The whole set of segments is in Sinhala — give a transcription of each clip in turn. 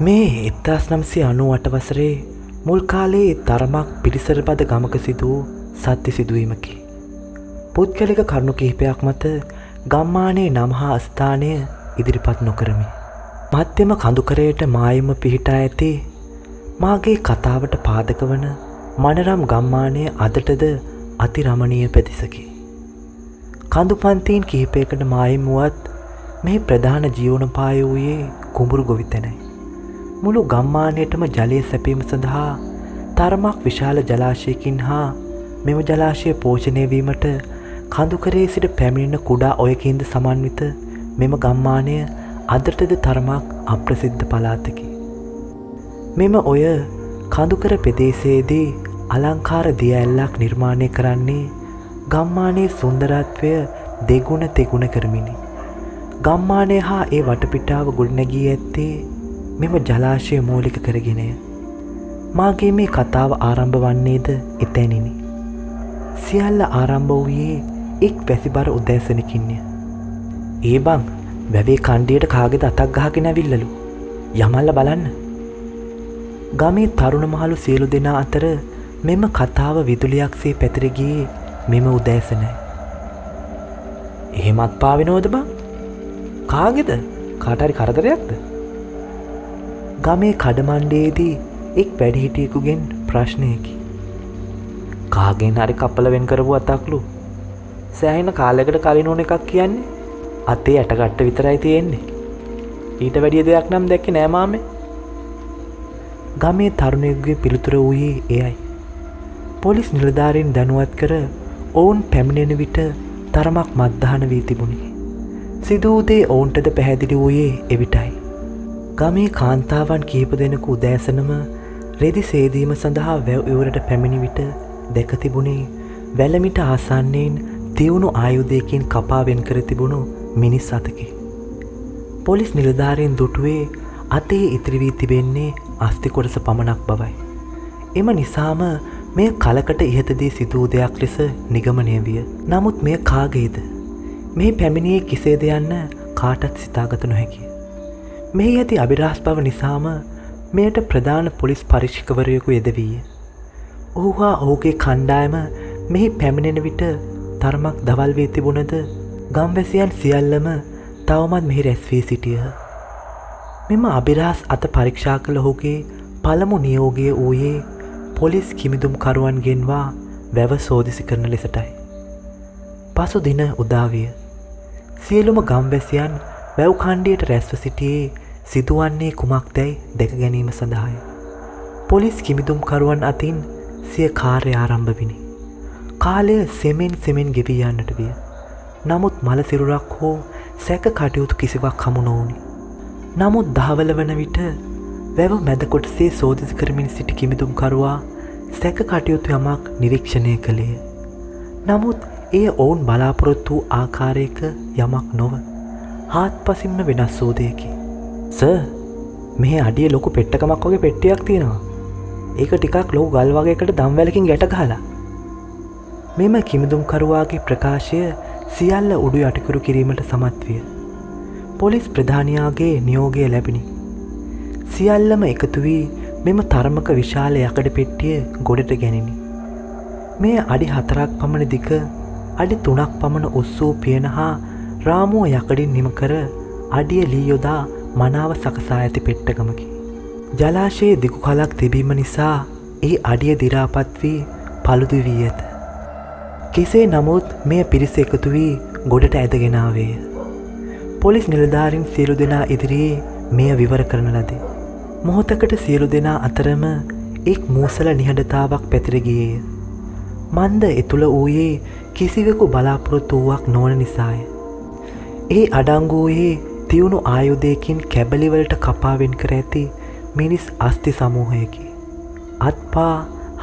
මේ 1998 වසරේ මුල් කාලයේ තරමක් පිරිසරබද ගමක සිදු සත්‍ය සිදුවීමකි. පුද්ගලික කරුණු කිහිපයක් මත ගම්මානයේ නම හා ස්ථානය ඉදිරිපත් නොකරමි. මධ්‍යම කඳුකරයට මායිම පිහිටා ඇති මාගේ කතාවට පාදක වන මනරම් ගම්මානය අදටද අතිරමණීය ප්‍රදේශකි. කඳු පන්තීන් කිහිපයකට මායිම් වුවත් මෙහි ප්‍රධාන ජීවනෝපාය වූයේ කුඹුරු ගොවිතැනයි. මුළු ගම්මානයටම ජලය සැපීම සඳහා තරමක් විශාල ජලාශයකින් හා මෙම ජලාශය පෝෂණය වීමට කඳුකරේ සිට පැමිණෙන කුඩා ඔයකින්ද සමන්විත මෙම ගම්මානය අදටද තරමක් අප්‍රසිද්ධ පළාතකි. මෙම ඔය කඳුකර ප්‍රදේශයේදී අලංකාර දිය ඇල්ලක් නිර්මාණය කරන්නේ ගම්මානයේ සුන්දරත්වය දෙගුණ තෙගුණ කරමිනි. ගම්මානය හා ඒ වටපිටාව ගොඩනැගී ඇත්තේ මෙම ජලාශය මූලික කරගෙනය. මාගේ මේ කතාව ආරම්භ වන්නේද එතැනිනි. සියල්ල ආරම්භ වූයේ එක් වැසිබර උදෑසනකින්ය. ඒ බං වැවේ කණ්ඩියට කාගෙද අතක් ගහගෙන ඇවිල්ලලු. යමල්ල බලන්න. ගමේ තරුණ මහලු සියලු දෙනා අතර මෙම කතාව විදුලියක්සේ පැතිර ගියේ මෙම උදෑසනයි. එහෙමත් පාවෙනවද බං? කාගෙද? කාට හරි කරදරයක්ද? ගමේ කඩමණ්ඩේදී එක් වැඩිහිටියෙකුගෙන් ප්‍රශ්නයකි. කාගෙන් හරි කප්පල වෙන් කරපු අතක්ලු. සෑහෙන කාලයකට කලින් ඕන එකක් කියන්නේ. අතේ ඇටගට්ට විතරයි තියෙන්නේ. ඊට වැඩිය දෙයක් නම් දැක්කේ නෑ මාමේ. ගමේ තරුණයෙකුගේ පිළිතුර වූයේ එයයි. පොලිස් නිලධාරීන් දැනුවත් කර ඔවුන් පැමිණෙන විට තරමක් මත්දහන වී තිබුණි. සිදු වූ දේ ඔවුන්ටද පැහැදිලි වූයේ එවිටයි. ගමේ කාන්තාවන් කිහිප දෙනෙකු උදෑසනම රෙදි සේදීම සඳහා වැව් ඉවරට පැමිණි විට දැක තිබුණේ වැලමිට ආසන්නයෙන් තියුණු ආයුධයකින් කපා වෙන් කර තිබුණු මිනිස් අතකි. පොලිස් නිලධාරීන් දුටුවේ අතේ ඉතිරි වී තිබෙන්නේ අස්ථි කොටස පමණක් බවයි. එම නිසාම මෙය කලකට ඉහතදී සිදු වූ දෙයක් ලෙස නිගමනය විය. නමුත් මෙය කාගේද? මෙහි පැමිණියේ කෙසේද යන්න කාටත් සිතාගත නොහැකිය. මෙහි ඇති අභිරහස් බව නිසාම මෙයට ප්‍රධාන පොලිස් පරීක්ෂකවරයෙකු යෙදවීය. ඔහු හා ඔහුගේ කණ්ඩායම මෙහි පැමිණෙන විට තරමක් දවල් වී තිබුණද ගම්වැසියන් සියල්ලම තවමත් මෙහි රැස් වී සිටියහ. මෙම අභිරහස් අත පරීක්ෂා කළ ඔහුගේ පළමු නියෝගය වූයේ පොලිස් කිමිදුම්කරුවන් ගෙන්වා වැව සෝදිසි කරන ලෙසටයි. පසු දින උදාවිය. සියලුම ගම්වැසියන් වැව් කණ්ඩියට රැස්ව සිටියේ සිදුවන්නේ කුමක්දැයි දැක ගැනීම සඳහාය. පොලිස් කිමිදුම්කරුවන් අතින් සිය කාර්ය ආරම්භ විනි. කාලය සෙමෙන් ගෙවී යන්නට විය. නමුත් මල සිරුරක් හෝ සැක කටයුතු කිසිවක් හමු නොවුනි. නමුත් දහවල වන විට වැව මැද කොටසේ සෝදිසි කරමින් සිටි කිමිදුම්කරුවා සැක කටයුතු යමක් නිරීක්ෂණය කළේය. නමුත් එය ඔවුන් බලාපොරොත්තු වූ ආකාරයක යමක් නොව හාත්පසින්ම වෙනස් වූ දෙයකි. සර්, මෙහි අඩිය ලොකු පෙට්ටකමක් වගේ පෙට්ටියක් තියෙනවා. ඒක ටිකක් ලොකු ගල් වගේකට දම්වැලකින් ගැට ගහලා. මෙම කිමිදුම්කරුවාගේ ප්‍රකාශය සියල්ල උඩු යටිකුරු කිරීමට සමත් විය. පොලිස් ප්‍රධානියාගේ නියෝගය ලැබිණි. සියල්ලම එකතු වී මෙම තරමක විශාල යකඩ පෙට්ටිය ගොඩට ගැනිනි. මේ අඩි 4ක් පමණ දිග, අඩි 3ක් පමණ උස් වූ පියන හා රාමුව යකඩින් නිම කර අඩිය ලී යොදා මනාව සකසා ඇති පෙට්ටකමකි. ජලාශයේ දිගු කලක් තිබීම නිසා ඒ අඩිය දිරාපත් වී පළුදු වී ඇත. කෙසේ නමුත් මෙය පිරිස එකතු වී ගොඩට ඇදගෙන ආවේය. පොලිස් නිලධාරීන් සියලු දෙනා ඉදිරියේ මෙය විවර කරන ලදී. මොහොතකට සියලු දෙනා අතරම එක් මූසල නිහඬතාවක් පැතිර ගියේය. මන්ද එතුළ වූයේ කිසිවෙකු බලාපොරොත්තු වූවක් නොවන නිසාය. ඒ අඩංගු වූයේ තියුණු ආයුධයකින් කැබලිවලට කපාවෙන් කර ඇති මිනිස් අස්ථි සමූහයකි. අත්පා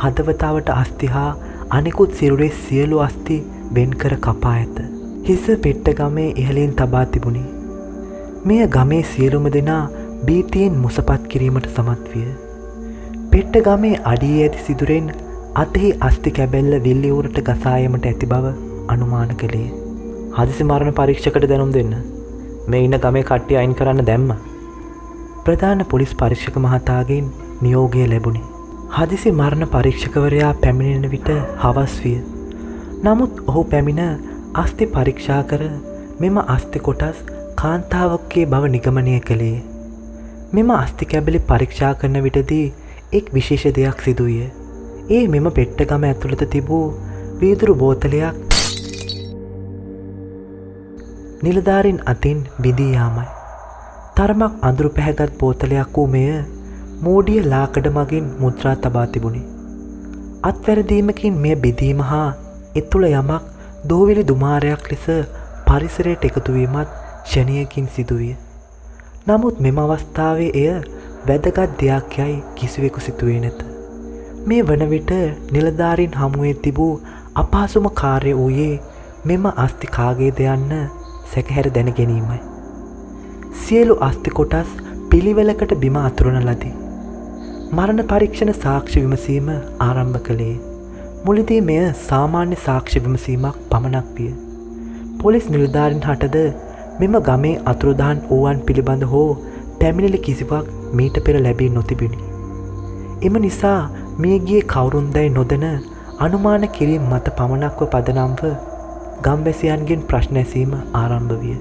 හදවතාවට අස්ථි හා අනෙකුත් සිරුරේ සියලු අස්ථි වෙන් කර කපා ඇත. හිස පෙට්ට ගමේ ඉහළින් තබා තිබුණි. මෙය ගමේ සියලුම දෙනා බීතියෙන් මුසපත් කිරීමට සමත් විය. පෙට්ට ගමේ අඩියේ ඇති සිදුරෙන් අතෙහි අස්ථි කැබැල්ල විල්ලිවුරට ගසායමට ඇති බව අනුමාන කළේ. හදිසි මරණ පරීක්ෂකට දැනුම් දෙන්න. මේ ඉන්න ගමේ කට්ටිය අයින් කරන්න දැම්මා. ප්‍රධාන පොලිස් පරීක්ෂක මහතාගෙන් නියෝගය ලැබුණි. හදිසි මරණ පරීක්ෂකවරයා පැමිණෙන විට හවස් විය. නමුත් ඔහු පැමිණ අස්ථි පරීක්ෂා කර මෙම අස්ථි කොටස් කාන්තාවක්ගේ බව නිගමනය කළේ. මෙම අස්ථි කැබලි පරීක්ෂා කරන විටදී එක් විශේෂ දෙයක් සිදුවිය. ඒ මෙම පෙට්ටගම ඇතුළත තිබූ වීදුරු බෝතලයක් නිලධාරින් අතින් බිඳී යාමයි. තරමක් අඳුරු පැහැගත් බෝතලයක් වූ මෙය මෝඩිය ලාකඩ මගින් මුද්‍රා තබා තිබුණි. අත්වැරදීමකින් මෙය බිඳීම හා ඒ තුළ යමක් දෝවිලි දුමාරයක් ලෙස පරිසරයට එකතුවීමත් ෂණයකින් සිදුවිය. නමුත් මෙම අවස්ථාවේ එය වැදගත් දෙයක් යයි කිසිවෙකු සිතුවේ නැත. මේ වන විට නිලධාරීන් හමුවේ තිබූ අපහසුම කාර්ය වූයේ මෙම අස්ථි කාගේද යන්න සැකහැර දැන ගැනීමයි. සියලු අස්ථි කොටස් පිළිවෙලකට බිම අතුරන ලදී. මරණ පරීක්ෂණ සාක්ෂි විමසීම ආරම්භ කළේ. මුලදී මෙය සාමාන්‍ය සාක්ෂි විමසීමක් පමණක් විය. පොලිස් නිලධාරීන් හටද මෙම ගමේ අතුරුදහන් වූවන් පිළිබඳ හෝ පැමිණිලි කිසිවක් මීට පෙර ලැබී නොතිබිණි. එම නිසා මියගියේ කවුරුන්දැයි නොදැන අනුමාන කිරීම මත පමණක්ව පදනම්ව ගම්වැසියන්ගෙන් ප්‍රශ්න ඇසීම ආරම්භ විය.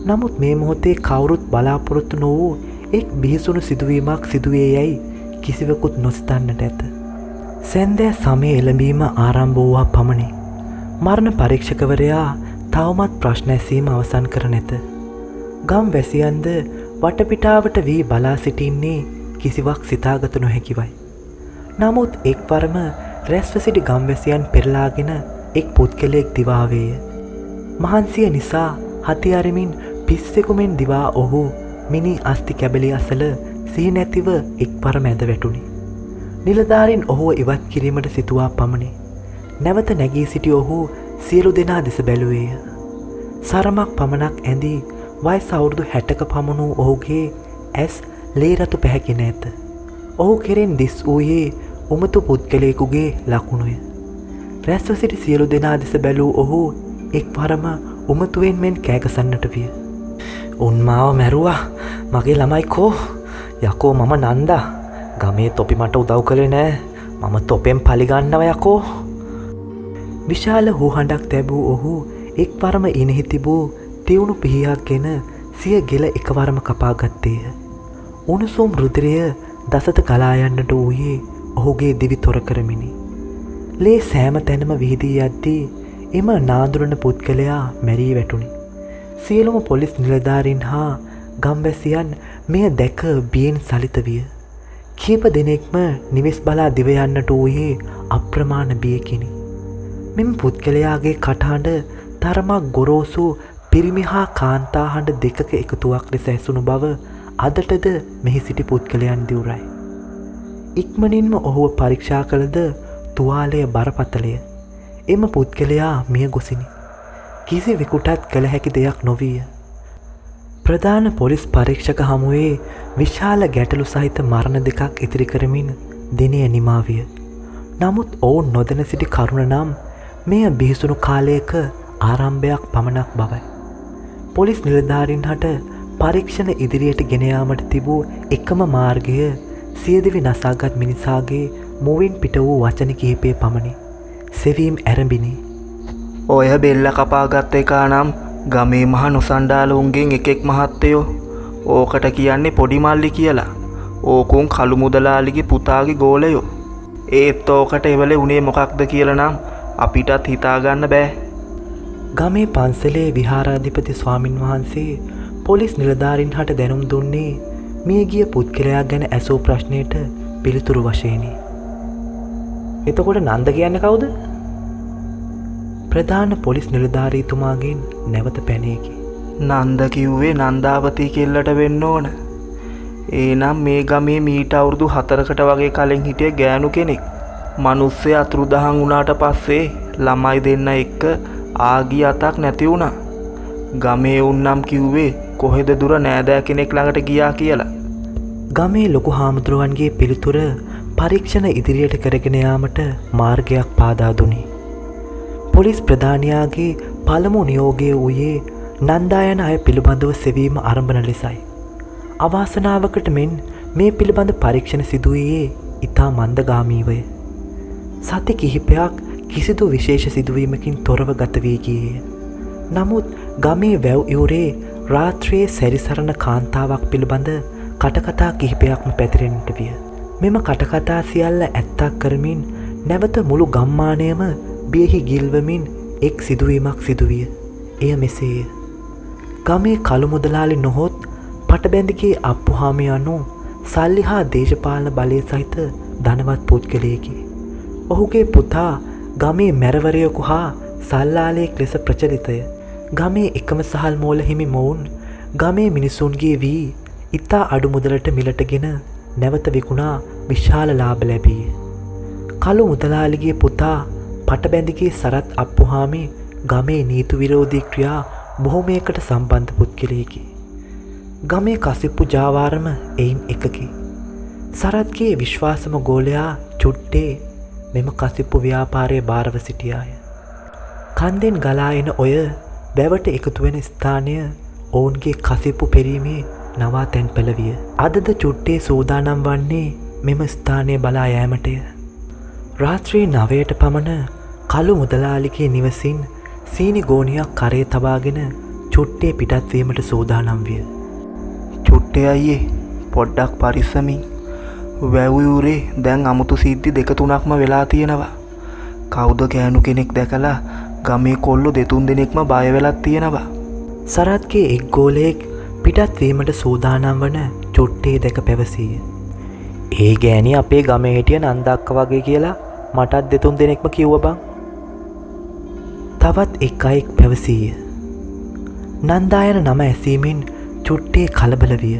නමුත් මේ මොහොතේ කවුරුත් බලාපොරොත්තු නොවූ එක් බිහිසුණු සිදුවීමක් සිදුවේ යැයි කිසිවකුත් නොසිතන්නට ඇත. සැන්දෑ සමය එළඹීම ආරම්භ වූවා පමණි. මරණ පරීක්ෂකවරයා තවමත් ප්‍රශ්න ඇසීම අවසන් කර නැත. ගම් වැසියන්ද වටපිටාවට වී බලා සිටින්නේ කිසිවක් සිතාගත නොහැකිවයි. නමුත් එක්වරම රැස්ව සිටි ගම්වැසියන් පෙරලාගෙන එක් පුද්ගලයෙක් දිවාවේය. මහන්සිය නිසා හතියරමින් පිස්සෙකුමෙන් දිවා ඔහු මිනි අස්ථි කැබලි අසල සිහි නැතිව එක්වරම ඇද වැටුණි. නිලධාරීන් ඔහුව ඉවත් කිරීමට සිතුවා පමණි. නැවත නැගී සිටි ඔහු සියලු දෙනා දෙස බැලුවේය. සරමක් පමණක් ඇඳී වයස අවුරුදු 60ක පමණ වූ ඔහුගේ ඇස් ලේරතු පැහැගෙන ඇත. ඔහු කෙරෙන් දිස් වූයේ උමතු පුද්ගලයෙකුගේ ලකුණුය. රැස්ව සිටි සියලු දෙනා දෙස බැලූ ඔහු එක්වරම උමතුවෙන් මෙන් කෑගසන්නට විය. උන් මාව මැරුවා. මගේ ළමයි කෝ? යකෝ මම නන්දා. ගමේ තොපි මට උදව් කළේ නෑ. මම තොපෙන් පලිගන්නව යකෝ. විශාල හුහඬක් තැබූ ඔහු එක්වරම ඉනෙහි තිබූ තිවුණු පිහියක් ගෙන සිය ගෙල එකවරම කපා ගත්තේය. උණුසුම් රුධිරය දසත ගලා යන්නට වූයේ ඔහුගේ දිවි තොර කරමිනි. ලේ සෑම තැනම විහිදී යද්දී එම නාඳුරන පුද්ගලයා මැරී වැටුණි. සියලුම පොලිස් නිලධාරීන් හා ගම්වැසියන් මෙය දැක බියෙන් සලිත විය. කීප දෙනෙක්ම නිවෙස් බලා දිව යන්නට වූයේ අප්‍රමාණ බියකිනි. මෙම පුද්ගලයාගේ කටහඬ තරමක් ගොරෝසු පිරිමි හා කාන්තා හඬ දෙකක එකතුවක් ලෙස ඇසුණු බව අදටද මෙහි සිටි පුද්ගලයන් දිවුරයි. ඉක්මනින්ම ඔහුව පරීක්ෂා කළද තුවාලය බරපතලය. එම පුද්ගලයා මිය ගොසිනි. කිසිවෙකුටත් කළ හැකි දෙයක් නොවීය. ප්‍රධාන පොලිස් පරීක්ෂක හමුවේ විශාල ගැටලු සහිත මරණ දෙකක් ඉතිරි කරමින් දිනය නිමාවිය. නමුත් ඔවුන් නොදැන සිටි කරුණ නම් මෙය බිහිසුණු කාලයක ආරම්භයක් පමණක් බවයි. පොලිස් නිලධාරීන් හට පරීක්ෂණ ඉදිරියට ගෙන යාමට තිබූ එකම මාර්ගය සියදිවි නසාගත් මිනිසාගේ මුවින් පිට වූ වචන කිහිපය පමණි. සෙවීම් ඇරඹිනි. ඔය බෙල්ල කපාගත්ත එකා නම් ගමේ මහ නොසණ්ඩාලුන්ගෙන් එකෙක් මහත්තයෝ. ඕකට කියන්නේ පොඩි මල්ලි කියලා. ඕකුන් කළු මුදලාලිගේ පුතාගේ ගෝලයෝ. ඒත් ඕකට එවලේ උනේ මොකක්ද කියලා නම් අපිටත් හිතාගන්න බෑ. ගමේ පන්සලේ විහාරාධිපති ස්වාමින් වහන්සේ පොලිස් නිලධාරීන් හට දැනුම් දුන්නේ මියගිය පුද්ගලයා ගැන ඇසූ ප්‍රශ්නයට පිළිතුරු වශයෙනි. එතකොට නන්ද කියන්නේ කවුද? ප්‍රධාන පොලිස් නිලධාරීතුමාගෙන් නැවත පැනේකි. නන්ද කිව්වේ නන්දාවතී කෙල්ලට වෙන්න ඕන. ඒනම් මේ ගමේ මීට අවුරුදු 4කට වගේ කලින් හිටිය ගෑනු කෙනෙක්. මිනිස්සේ අතුරුදහන් වුණාට පස්සේ ළමයි දෙන්න එක්ක ආගිය අතක් නැති වුණා. ගමේ උන්නම් කිව්වේ කොහෙද දුර නෑදෑ කෙනෙක් ළඟට ගියා කියලා. ගමේ ලොකු හාමුදුරුවන්ගේ පිළිතුර පරීක්ෂණ ඉදිරියට කරගෙන යාමට මාර්ගයක් පාදා දුනි. පොලිස් ප්‍රධානියාගේ පළමු නියෝගය වූයේ නන්දා යන අය පිළිබඳව සෙවීම ආරම්භන ලෙසයි. අවාසනාවකට මෙන් මේ පිළිබඳ පරීක්ෂණ සිදුවයේ ඉතා මන්දගාමීවය. සති කිහිපයක් කිසිදු විශේෂ සිදුවීමකින් තොරව ගත වී ගියේය. නමුත් ගමේ වැව් ඉවුරේ රාත්‍රියේ සැරිසරන කාන්තාවක් පිළිබඳ කටකතා කිහිපයක්ම පැතිරෙන්නට විය. මෙම කටකතා සියල්ල ඇත්තක් කරමින් නැවත මුළු ගම්මානයම බියෙහි ගිල්වමින් එක් සිදුවීමක් සිදුවිය. එය මෙසේය. ගමේ කළු මුදලාලි නොහොත් පටබැඳිගේ අප්පුහාමි යනු සල්ලි හා දේශපාලන බලය සහිත ධනවත් පුද්ගලයෙකි. ඔහුගේ පුතා ගමේ මැරවරයකු හා සල්ලාලයෙක් ලෙස ප්‍රචලිතය. ගමේ එකම සහල් මෝල හිමි මොවුන් ගමේ මිනිසුන්ගේ වී ඉතා අඩු මුදලට මිලටගෙන නැවත විකුණා විශාල ලාභ ලැබීය. කළු මුදලාලිගේ පුතා පටබැඳිගේ සරත් අප්පුහාමි ගමේ නීති විරෝධී ක්‍රියා බොහොමයකට සම්බන්ධ පුද්ගලයෙකි. ගමේ කසිප්පු ජාවාරම එයින් එකකි. සරත්ගේ විශ්වාසම ගෝලයා චුට්ටේ මෙම කසිප්පු ව්‍යාපාරය භාරව සිටියාය. කන්දෙන් ගලා එන ඔය වැවට එකතුවෙන ස්ථානය ඔවුන්ගේ කසිප්පු පෙරීමේ නවාතැන් පෙළවිය. අදද චුට්ටේ සූදානම් වන්නේ මෙම ස්ථානය බලා යෑමටය. රාත්‍රී 9ට පමණ කළු මුදලාලිගේ නිවසින් සීනි ගෝනියක් කරේ තබාගෙන චුට්ටේ පිටත්වීමට සූදානම් විය. චුට්ටේ අයියේ පොඩ්ඩක් පරිස්සමින්. වැව්යුරේ දැන් අමුතු සිද්ධි 2-3ක්ම වෙලා තියෙනවා. කවුද ගෑනු කෙනෙක් දැකලා ගමේ කොල්ලෝ 2-3 දෙනෙක්ම බය වෙලක් තියෙනවා. සරත්ගේ එක් ගෝලයෙක් පිටත්වීමට සූදානම් වන චුට්ටේ දැක පැවසීය. ඒ ගෑණි අපේ ගමේ හිටිය නන්දක්ක වගේ කියලා මටත් 2-3 දෙනෙක්ම කිව්ව බං. තවත් එක් අයෙක් පැවසීය. නන්දායන නම ඇසීමෙන් චුට්ටේ කලබල විය.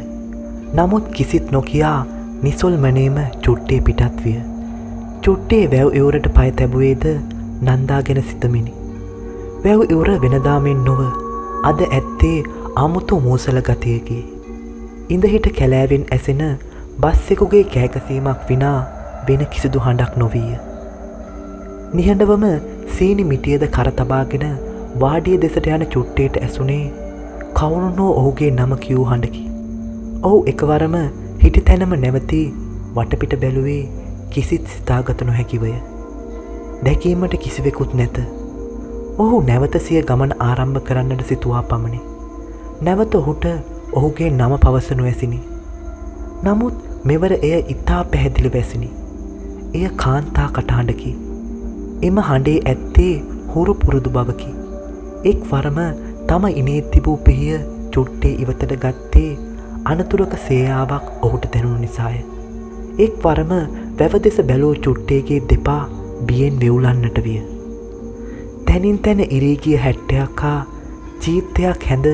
නමුත් කිසිත් නොකියා නිසොල්මනේම චුට්ටේ පිටත් විය. චුට්ටේ වැව් ඉවුරට පය තැබුවේද නන්දා ගැන සිතමිනි. වැව් ඉවුර වෙනදාමෙන් නොව අද ඇත්තේ අමුතු මූසල ගතියකි. ඉඳහිට කැලෑවෙන් ඇසෙන බස්සෙකුගේ කෑකසීමක් විනා වෙන කිසිදු හඬක් නොවීය. නිහඬවම සීනි මිටියද කර තබාගෙන වාඩිය දෙසට යන චුට්ටේට ඇසුනේ කවුරුනෝ ඔහුගේ නම කියූ හඬකි. ඔහු එකවරම හිටි තැනම නැවති වටපිට බැලුවේ කිසිත් සිතාගත නොහැකිවය. දැකීමට කිසිවෙකුත් නැත. ඔහු නැවත සිය ගමන ආරම්භ කරන්නට සිතුවා පමණි. නැවත ඔහුට ඔහුගේ නම පවසනු ඇසිනි. නමුත් මෙවර එය ඉතා පැහැදිලි වැසිනි. එය කාන්තා කටහඬකි. එම හඬේ ඇත්තේ හුරු පුරුදු බවකි. එක් වරම තම ඉනේ තිබූ පිහිය චුට්ටේ ඉවතට ගත්තේ අනතුරක සේයාවක් ඔහුට දැනුණු නිසාය. එක් වරම වැව දෙස බැලූ චුට්ටේගේ දෙපා බියෙන් වෙවුලන්නට විය. තැනින් තැන ඉරී ගිය හැට්ටයක් හා චීත්තයක් හැඳ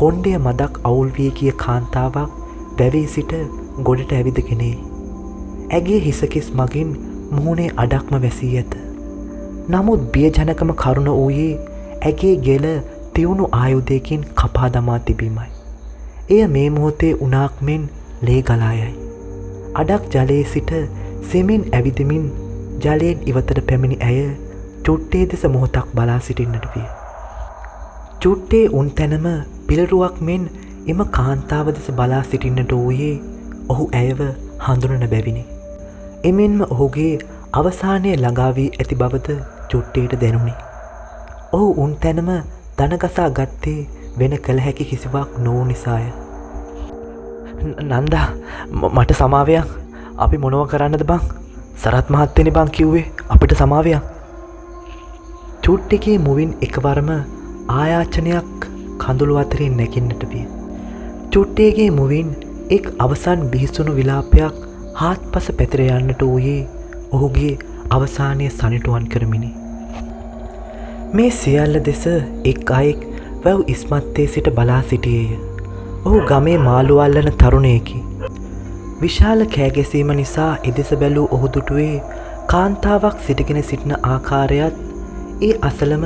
කොණ්ඩය මදක් අවුල් වී ගිය කාන්තාවක් වැවේ සිට ගොඩට ඇවිදගෙනේ. ඇගේ හිසකෙස් මගින් මුහුණේ අඩක්ම වැසී ඇත. නමුත් බියජනකම කරුණ වූයේ ඇගේ ගෙල තිවුණු ආයුධයකින් කපා දමා තිබීමයි. එය මේ මොහොතේ උනාක් මෙන් ලේ ගලායයි. අඩක් ජලයේ සිට සෙමින් ඇවිදමින් ජලයෙන් ඉවතට පැමිණි ඇය චුට්ටේ දෙස මොහොතක් බලා සිටින්නට විය. චුට්ටේ උන් තැනම පිළරුවක් මෙන් එම කාන්තාව දෙස බලා සිටින්නට වූයේ ඔහු ඇයව හඳුනන බැවිනි. එමෙන්ම ඔහුගේ අවසානය ළඟා වී ඇති බවද චුට්ටේට දැනුනි. ඔහු උන් තැනම දනගසා ගත්තේ වෙන කළ හැකි කිසිවක් නොවූ නිසාය. නන්දා මට සමාවයක්. අපි මොනව කරන්නද බං? සරත් මහත්තයනේ බං කිව්වේ අපිට සමාවයක්. චුට්ටේගේ මුවින් එකවරම ආයාචනයක් කඳුළු අතරින් නැගින්නට විය. චුට්ටේගේ මුවින් එක් අවසන් බිහිසුණු විලාපයක් හාත්පස පැතිර යන්නට වූයේ ඔහුගේ අවසානය සනිටුවන් කරමිනි. මේ සියල්ල දෙස එක් අයෙක් වැව් ඉස්මත්තේ සිට බලා සිටියේය. ඔහු ගමේ මාළු අල්ලන තරුණයෙකි. විශාල කෑගැසීම නිසා එදෙස බැලූ ඔහු දුටුවේ කාන්තාවක් සිටගෙන සිටින ආකාරයත් ඒ අසලම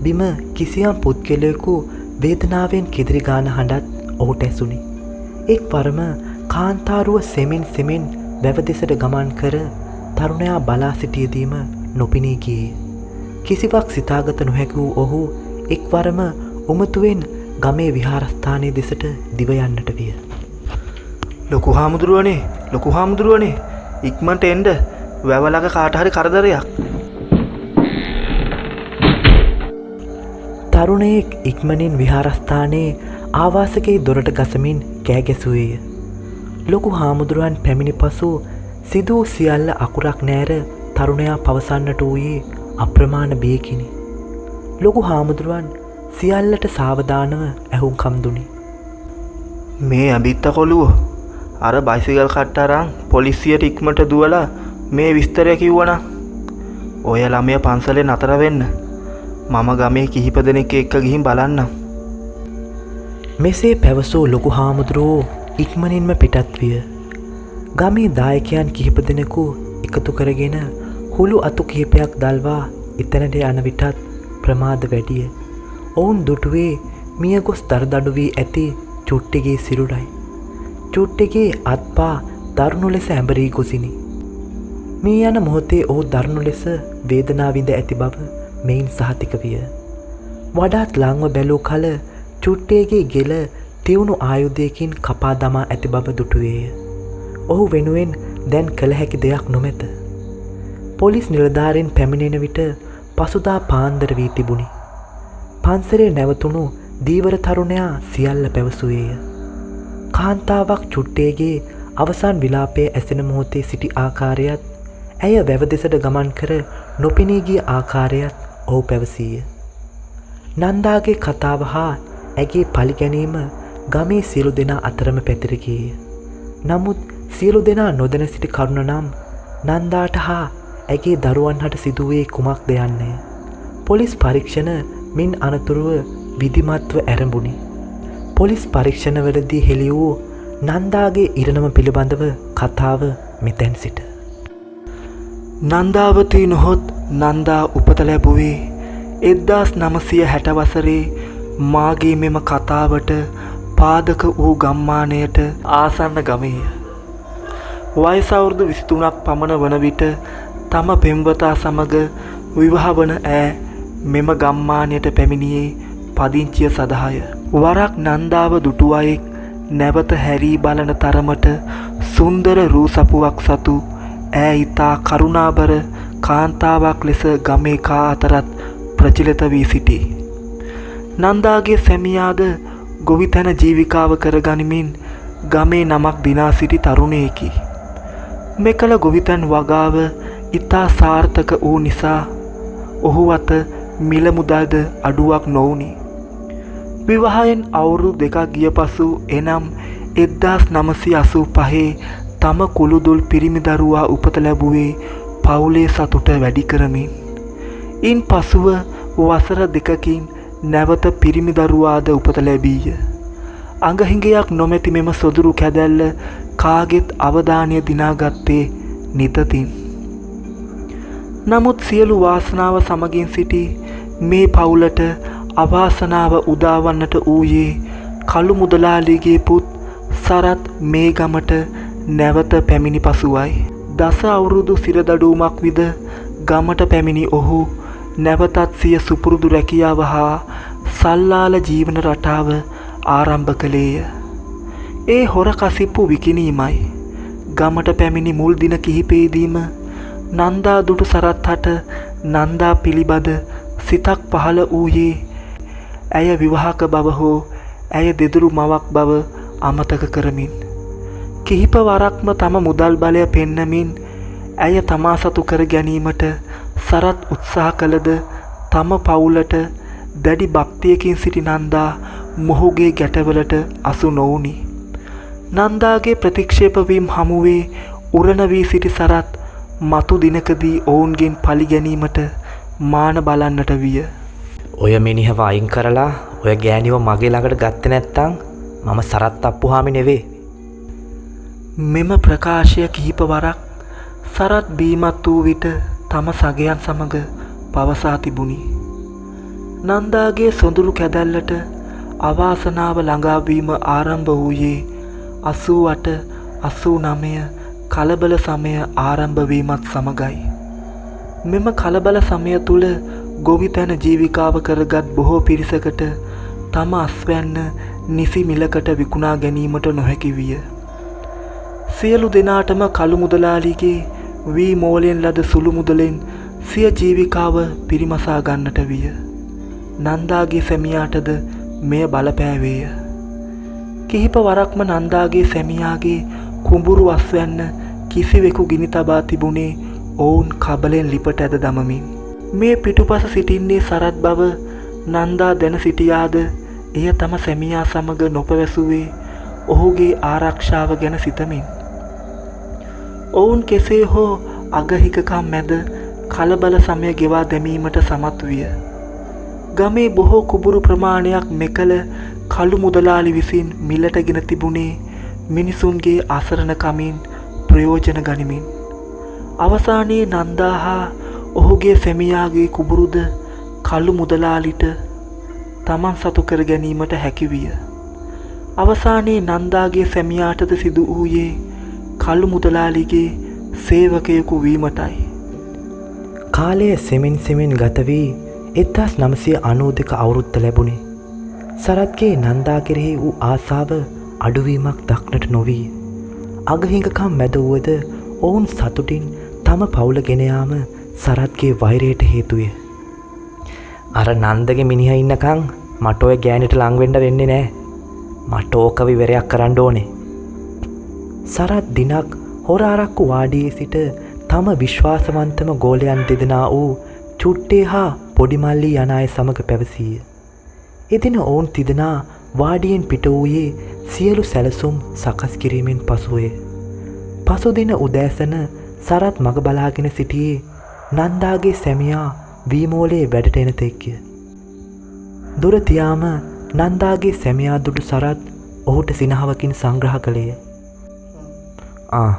බිම කිසියම් පුද්ගලයෙකු වේදනාවෙන් කිදිරි ගාන හඬත් ඔහුට ඇසුණි. එක් වරම කාන්තාරුව සෙමින් වැව දෙසට ගමන් කර තරුණයා බලා සිටියදීම නොපෙනී ගියේ. කිසිවක් සිතාගත නොහැකි වූ ඔහු එක්වරම උමතුවෙන් ගමේ විහාරස්ථානයේ දෙසට දිව යන්නට විය. ලොකු හාමුදුරුවනේ ඉක්මනට එන්න වැව ළඟ කාට හරි කරදරයක්. තරුණයෙක් ඉක්මනින් විහාරස්ථානයේ ආවාසකයේ දොරට ගසමින් කෑ ගැසුවේය. ලොකු හාමුදුරුවන් පැමිණි පසු සිදූ සියල්ල අකුරක් නෑර තරුණයා පවසන්නට වූයේ අප්‍රමාණ බියකිනි. ලොකු හාමුදුරුවන් සියල්ලට සාවධානව ඇහුම්කම් දුනි. මේ ඇඹිත්ත කොළුව අර බයිසිකල් කට්ට අරන් පොලිසියට ඉක්මනට දුවලා මේ විස්තරය කිව්වනම් ඔය ළමයා පන්සලේ නතර වෙන්න. මම ගමේ කිහිප දෙනෙක් එක්ක ගිහින් බලන්නම්. මෙසේ පැවසූ ලොකු හාමුදුරුවෝ ඉක්මනින්ම පිටත් විය. ගමේ දායකයන් කිහිප දෙනෙකු එකතු කරගෙන හුළු අතු කිහිපයක් දල්වා එතනට යන විටත් ප්‍රමාද වැඩිය. ඔවුන් දුටුවේ මියගොස් දරදඩු වී ඇති චුට්ටිගේ සිරුරයි. චුට්ටිගේ අත්පා දරුණු ලෙස ඇඹරී ගොසිනි. මේ යන මොහොතේ ඔහු දරුණු ලෙස වේදනා විඳ ඇති බව මෙයින් සහතික විය. වඩාත් ළංව බැලූ කල චුට්ටියගේ ගෙල තිවුණු ආයුධයකින් කපා දමා ඇති බව දුටුවේය. ඔහු වෙනුවෙන් දැන් කළ හැකි දෙයක් නොමැත. පොලිස් නිලධාරීන් පැමිණෙන විට පසුදා පාන්දර වී තිබුණි. පන්සලේ නැවතුණු දීවර තරුණයා සියල්ල පැවසුවේය. කාන්තාවක් චුට්ටියගේ අවසන් විලාපයේ ඇසෙන මොහොතේ සිටි ආකාරයත් ඇය වැව දෙසට ගමන් කර නොපෙනී ගිය ආකාරයත් ඔහු පැවසීය. නන්දාගේ කතාව හා ඇගේ පලිගැනීම ගමේ සියලු දෙනා අතරම පැතිර ගියේය. නමුත් සියලු දෙනා නොදැන සිටි කරුණ නම් නන්දාට හා ඇගේ දරුවන් හට සිදුවේ කුමක්ද යන්නය. පොලිස් පරීක්ෂණ මින් අනතුරුව විධිමත්ව ඇරඹුණි. පොලිස් පරීක්ෂණවලදී හෙළි වූ නන්දාගේ ඉරණම පිළිබඳව කතාව මෙතැන් සිට. නන්දාවතී නොහොත් නන්දා උපත ලැබුවේ 1960 වසරේ මාගේ මෙම කතාවට පාදක වූ ගම්මානයට ආසන්න ගමේය. වයස අවුරුදු 23ක් පමණ වන විට තම පෙම්වතා සමග විවාහ වන ඈ මෙම ගම්මානයට පැමිණියේ පදිංචිය සඳහාය. වරක් නන්දාව දුටු අයෙක් නැවත හැරී බලන තරමට සුන්දර රූ සපුවක් සතු ඈ ඊතා කරුණාබර කාන්තාවක් ලෙස ගමේ කා අතරත් ප්‍රචලිත වී සිටී. නන්දාගේ සැමියාද ගොවිතැන ජීවිකාව කරගනිමින් ගමේ නමක් දිනා සිටි තරුණයෙකි. මෙකල ගොවිතැන් වගාව ඊතා සාර්ථක වූ නිසා ඔහු අත මිල මුදල්ද අඩුවක් නොවුනි. විවාහයෙන් අවුරුදු 2ක් ගිය පසු එනම් 1985 තම කුළුදුල් පිරිමි දරුවා උපත ලැබුවේ පවුලේ සතුට වැඩි කරමින්. ඉන් පසුව වසර 2කින් නැවත පිරිමි දරුවාද උපත ලැබීය. අඟහිඟයක් නොමැති මෙම සොදුරු කැදැල්ල කාගෙත් අවධානය දිනාගත්තේ නිතතින්. නමුත් සියලු වාසනාව සමගින් සිටි මේ පවුලට අවාසනාව උදාවන්නට වූයේ කළු මුදලාලිගේ පුත් සරත් මේ ගමට නැවත පැමිණි පසුවයි. දස අවුරුදු සිරදඩුවමක් විද ගමට පැමිණි ඔහු නැවතත් සිය සුපුරුදු රැකියාව හා සල්ලාල ජීවන රටාව ආරම්භ කළේය. ඒ හොර කසිප්පු විකිණීමයි. ගමට පැමිණි මුල් දින කිහිපෙදීම නන්දා දුටු සරත් හට නන්දා පිළිබඳ සිතක් පහළ වූයේ ඇය විවාහක බව හෝ ඇය දෙදුරු මවක් බව අමතක කරමින්. කිහිප වරක්ම තම මුදල් බලය පෙන්නමින් ඇය තමා සතු කර ගැනීමට සරත් උත්සාහ කළද තම පවුලට දැඩි භක්තියකින් සිටි නන්දා මොහුගේ ගැටවලට අසු නොවුනි. නන්දාගේ ප්‍රතික්ෂේප වීම හමුවේ උරණ වී සිටි සරත් මතු දිනකදී ඔවුන්ගෙන් පලි ගැනීමට මාන බලන්නට විය. ඔය මිනිහව අයින් කරලා ඔය ගෑණිව මගේ ළඟට ගත්තේ නැත්තම් මම සරත් අප්පුහාමි නෙවේ. මෙම ප්‍රකාශය කිහිප වරක් සරත් බීමත් වූ විට තම සගයන් සමග පවසා තිබුණි. නන්දාගේ සොඳුරු කැදැල්ලට අවාසනාව ළඟාවීම ආරම්භ වූයේ 88 89 කලබල සමය ආරම්භ වීමත් සමගයි. මෙම කලබල සමය තුල ගොවිතැන ජීවිකාව කරගත් බොහෝ පිරිසකට තම අස්වැන්න නිසි මිලකට විකුණා ගැනීමට නොහැකි විය. සියලු දෙනාටම කළු මුදලාලිගේ වී මෝලෙන් ලද සුළු මුදලෙන් සිය ජීවිකාව පිරිමසා ගන්නට විය. නන්දාගේ සැමියාටද මෙය බලපෑවේය. කිහිප වරක්ම නන්දාගේ සැමියාගේ කුඹුරු අස්වැන්න කිසිවෙකු ගිනි තබා තිබුණේ ඔවුන් කබලෙන් ලිපට ඇද දමමින්. මේ පිටුපස සිටින්නේ සරත් බව නන්දා දැන සිටියාද එය තම සැමියා සමග නොපැවසුවේ ඔහුගේ ආරක්ෂාව ගැන සිතමින්. ඔවුන් කෙසේ හෝ අගහිකකම් මැද කලබල සමය ගෙවා දැමීමට සමත් විය. ගමේ බොහෝ කුඹුරු ප්‍රමාණයක් මෙකල කළු මුදලාලි විසින් මිලට ගෙන තිබුණේ මිනිසුන්ගේ අසරණකමින් ප්‍රයෝජන ගනිමින්. අවසානයේ නන්දා හා ඔහුගේ සැමියාගේ කුඹුරුද කළු මුදලාලිට තමන් සතු කර ගැනීමට හැකි විය. අවසානයේ නන්දාගේ සැමියාටද සිදු වූයේ කළු මුදලාලිගේ සේවකයෙකු වීමටයි. කාලය සෙමින් ගත වී 1992 අවුරුද්ද ලැබුණේ. සරත්ගේ නන්දා කෙරෙහි වූ ආසාව අඩුවීමක් දක්නට නොවී. අගහිඟකම් මැද වුවද ඔවුන් සතුටින් තම පවුල ගෙන යාම සරත්ගේ වෛරයට හේතුය. අර නන්දගේ මිනිහා ඉන්නකම් මට ඔය ගෑනිට ලං වෙන්න වෙන්නේ නැහැ. මට ඕක විවරයක් කරන්න ඕනේ. සරත් දිනක් හොර ආරක්කු වාඩියේ සිට තම විශ්වාසවන්තම ගෝලයන් දෙදෙනා වූ චුට්ටේ හා පොඩිමල්ලි යන අය සමග පැවසීය. එදින ඔවුන් තිදෙනා වාඩියෙන් පිට වූයේ සියලු සැලසුම් සකස් කිරීමෙන් පසුවය. පසුදින උදෑසන සරත් මග බලාගෙන සිටියේ නන්දාගේ සැමියා වීමෝලේ වැඩට එන තෙක්ය. දුර තියාම නන්දාගේ සැමියා දුටු සරත් ඔහුට සිනහවකින් සංග්‍රහ කළේය.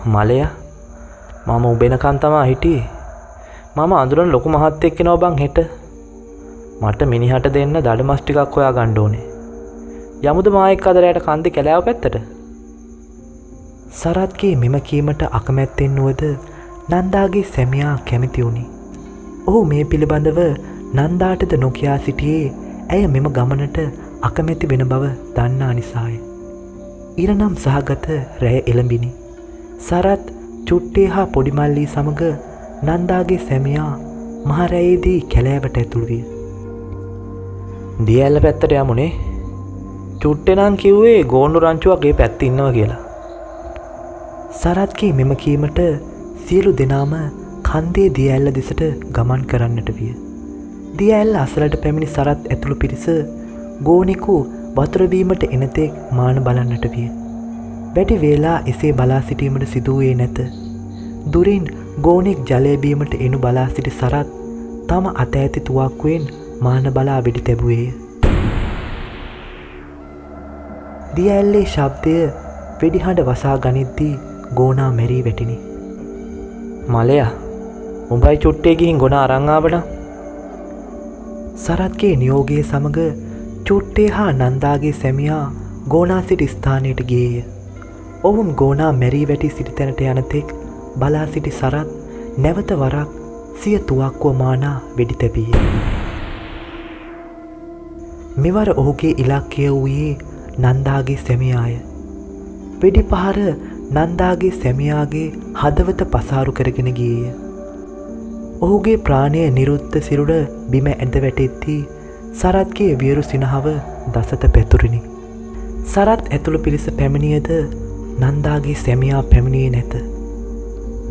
මලයා මම උබෙනකන් තමා හිටියේ. මම අඳුරන ලොකු මහත්තයෙක් කෙනවා බං හෙට. මට මිනිහට දෙන්න දඩමස් ටිකක් හොයා ගන්න ඕනේ. යමුද මායෙක් අද රැට කන්දේ කැලෑව පැත්තට? සරත්ගේ මෙම කීමට අකමැත්තෙන් නුවද නන්දාගේ සැමියා කැමති වුණි. ඔහු මේ පිළිබඳව නන්දාටද නොකියා සිටියේ ඇය මෙම ගමනට අකමැති වෙන බව දන්නා නිසාය. ඉරනම් සහගත රැය එළඹිනි. සරත් චුට්ටේ හා පොඩිමල්ලී සමග නන්දාගේ සැමියා මහරැයේදී කැලෑවට ඇතුළු විය. දියැල්ල පැත්තට යමුනේ. චුට්ටේ නම් කිව්වේ ගෝණු රංචුවක් ඒ පැත්තේ ඉන්නවා කියලා. සරත්ගේ මෙම කීමට සියලු දෙනාම කන්දේ දියැල්ල දෙසට ගමන් කරන්නට විය. දියැල්ල අසලට පැමිණි සරත් ඇතුළු පිරිස ගෝණෙකු වතුර බීමට එනතෙක් මාන බලන්නට විය. වැඩි වේලා එසේ බලා සිටීමට සිදු වූයේ නැත. දුරින් ගෝණෙක් ජලය බීමට එනු බලා සිටි සරත් තම අත ඇති තුවක්කුවෙන් මාන බලා වෙඩි තැබුවේය. දියැල්ලේ ශබ්දය වෙඩි හඬ වසා ගනිද්දී ගෝනා මැරී වැටිනි. මලයා උඹයි චුට්ටේ ගිහින් ගොනා අරන් ආවනම්. සරත්ගේ නියෝගයේ සමග චුට්ටේ හා නන්දාගේ සැමියා ගෝනා සිටි ස්ථානයට ගියේය. ඔවුන් ගෝනා මැරී වැටි සිටි තැනට යනතෙක් බලා සිටි සරත් නැවත වරක් සිය තුවක්කුව මානා වෙඩි තැබීය. මෙවර ඔහුගේ ඉලක්කය වූයේ නන්දාගේ සැමියාය. වෙඩි පහර නන්දාගේ සැමියාගේ හදවත පසාරු කරගෙන ගියේය. ඔහුගේ ප්‍රාණය නිරුද්ධ සිරුර බිම ඇඳ වැටෙද්දී සරත්ගේ වියරු සිනහව දසත පැතුරිනි. සරත් ඇතුළු පිරිස පැමිණියද නන්දාගේ සැමියා පැමිණියේ නැත.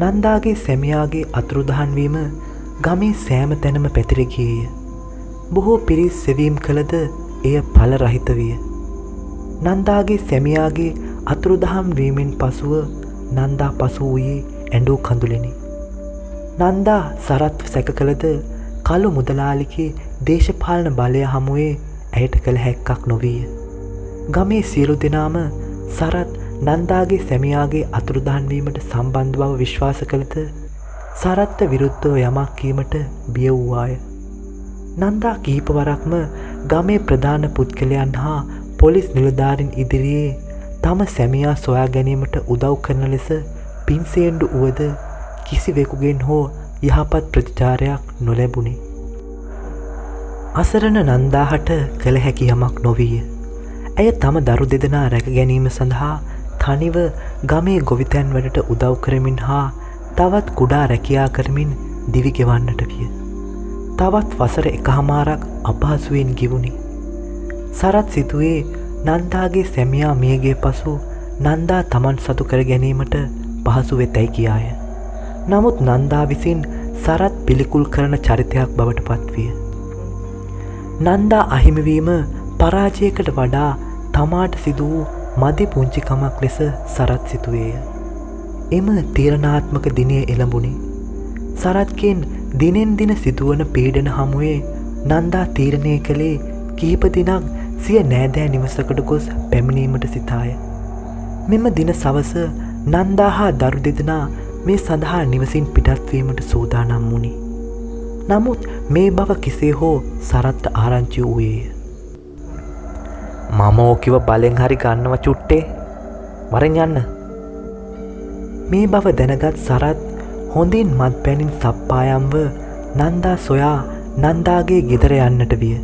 නන්දාගේ සැමියාගේ අතුරුදහන් වීම ගමේ සෑම තැනම පැතිර ගියේය. බොහෝ පිරිස් සෙවීම් කළද එය ඵල රහිත විය. නන්දාගේ සැමියාගේ අතුරුදහන් වීමෙන් පසුව නන්දා පසු වූයේ ඇඬූ කඳුලෙනි. නන්දා සරත්ව සැක කළද කළු මුදලාලිගේ දේශපාලන බලය හමුවේ ඇයට කළ හැක්කක් නොවීය. ගමේ සියලු දෙනාම සරත් නන්දාගේ සැමියාගේ අතුරුදහන් වීමට සම්බන්ධ බව විශ්වාස කළද සරත්ට විරුද්ධව යමක් කීමට බිය වූවාය. නන්දා කිහිප වරක්ම ගමේ ප්‍රධාන පුද්ගලයන් හා පොලිස් නිලධාරීන් ඉදිරියේ තම සැමියා සොයා ගැනීමට උදව් කරන ලෙස පින්සේන්ඩු වුවද කිසිවෙකුගෙන් හෝ යහපත් ප්‍රතිචාරයක් නොලැබුණි. අසරණ නන්දාහට කළ හැකි යමක් නොවීය. ඇය තම දරු දෙදෙනා රැක ගැනීම සඳහා තනිව ගමේ ගොවිතැන් වලට උදව් කරමින් හා තවත් කුඩා රැකියා කරමින් දිවි ගෙවන්නට විය. තවත් වසර 1.5ක් අපහසුවෙන් ගිවුණි. සරත් සිතුවේ නන්දාගේ සැමියා මියගේ පසු නන්දා තමන් සතු කර ගැනීමට පහසු වෙතැයි කියාය. නමුත් නන්දා විසින් සරත් පිළිකුල් කරන චරිතයක් බවට පත්විය. නන්දා අහිමිවීම පරාජයකට වඩා තමාට සිදු වූ මදි පුංචිකමක් ලෙස සරත් සිතුවේය. එම තීරණාත්මක දිනය එළඹුණි. සරත්ගෙන් දිනෙන් දින සිදුවන පීඩන හමුවේ නන්දා තීරණය කළේ කිහිප දිනක් සිය නෑදෑ නිවසකට ගොස් පැමිණීමට සිතාය. මෙම දින සවස නන්දා හා දරු දෙදෙනා මේ සඳහා නිවසින් පිටත්වීමට සූදානම් වුණි. නමුත් මේ බව කෙසේ හෝ සරත්ට ආරංචි වූයේය. මම ඕකිව බලෙන් හරි ගන්නව චුට්ටේ. වරෙන් යන්න. මේ බව දැනගත් සරත් හොඳින් මත්පැනින් සප්පායම්ව නන්දා සොයා නන්දාගේ ගෙදර යන්නට විය.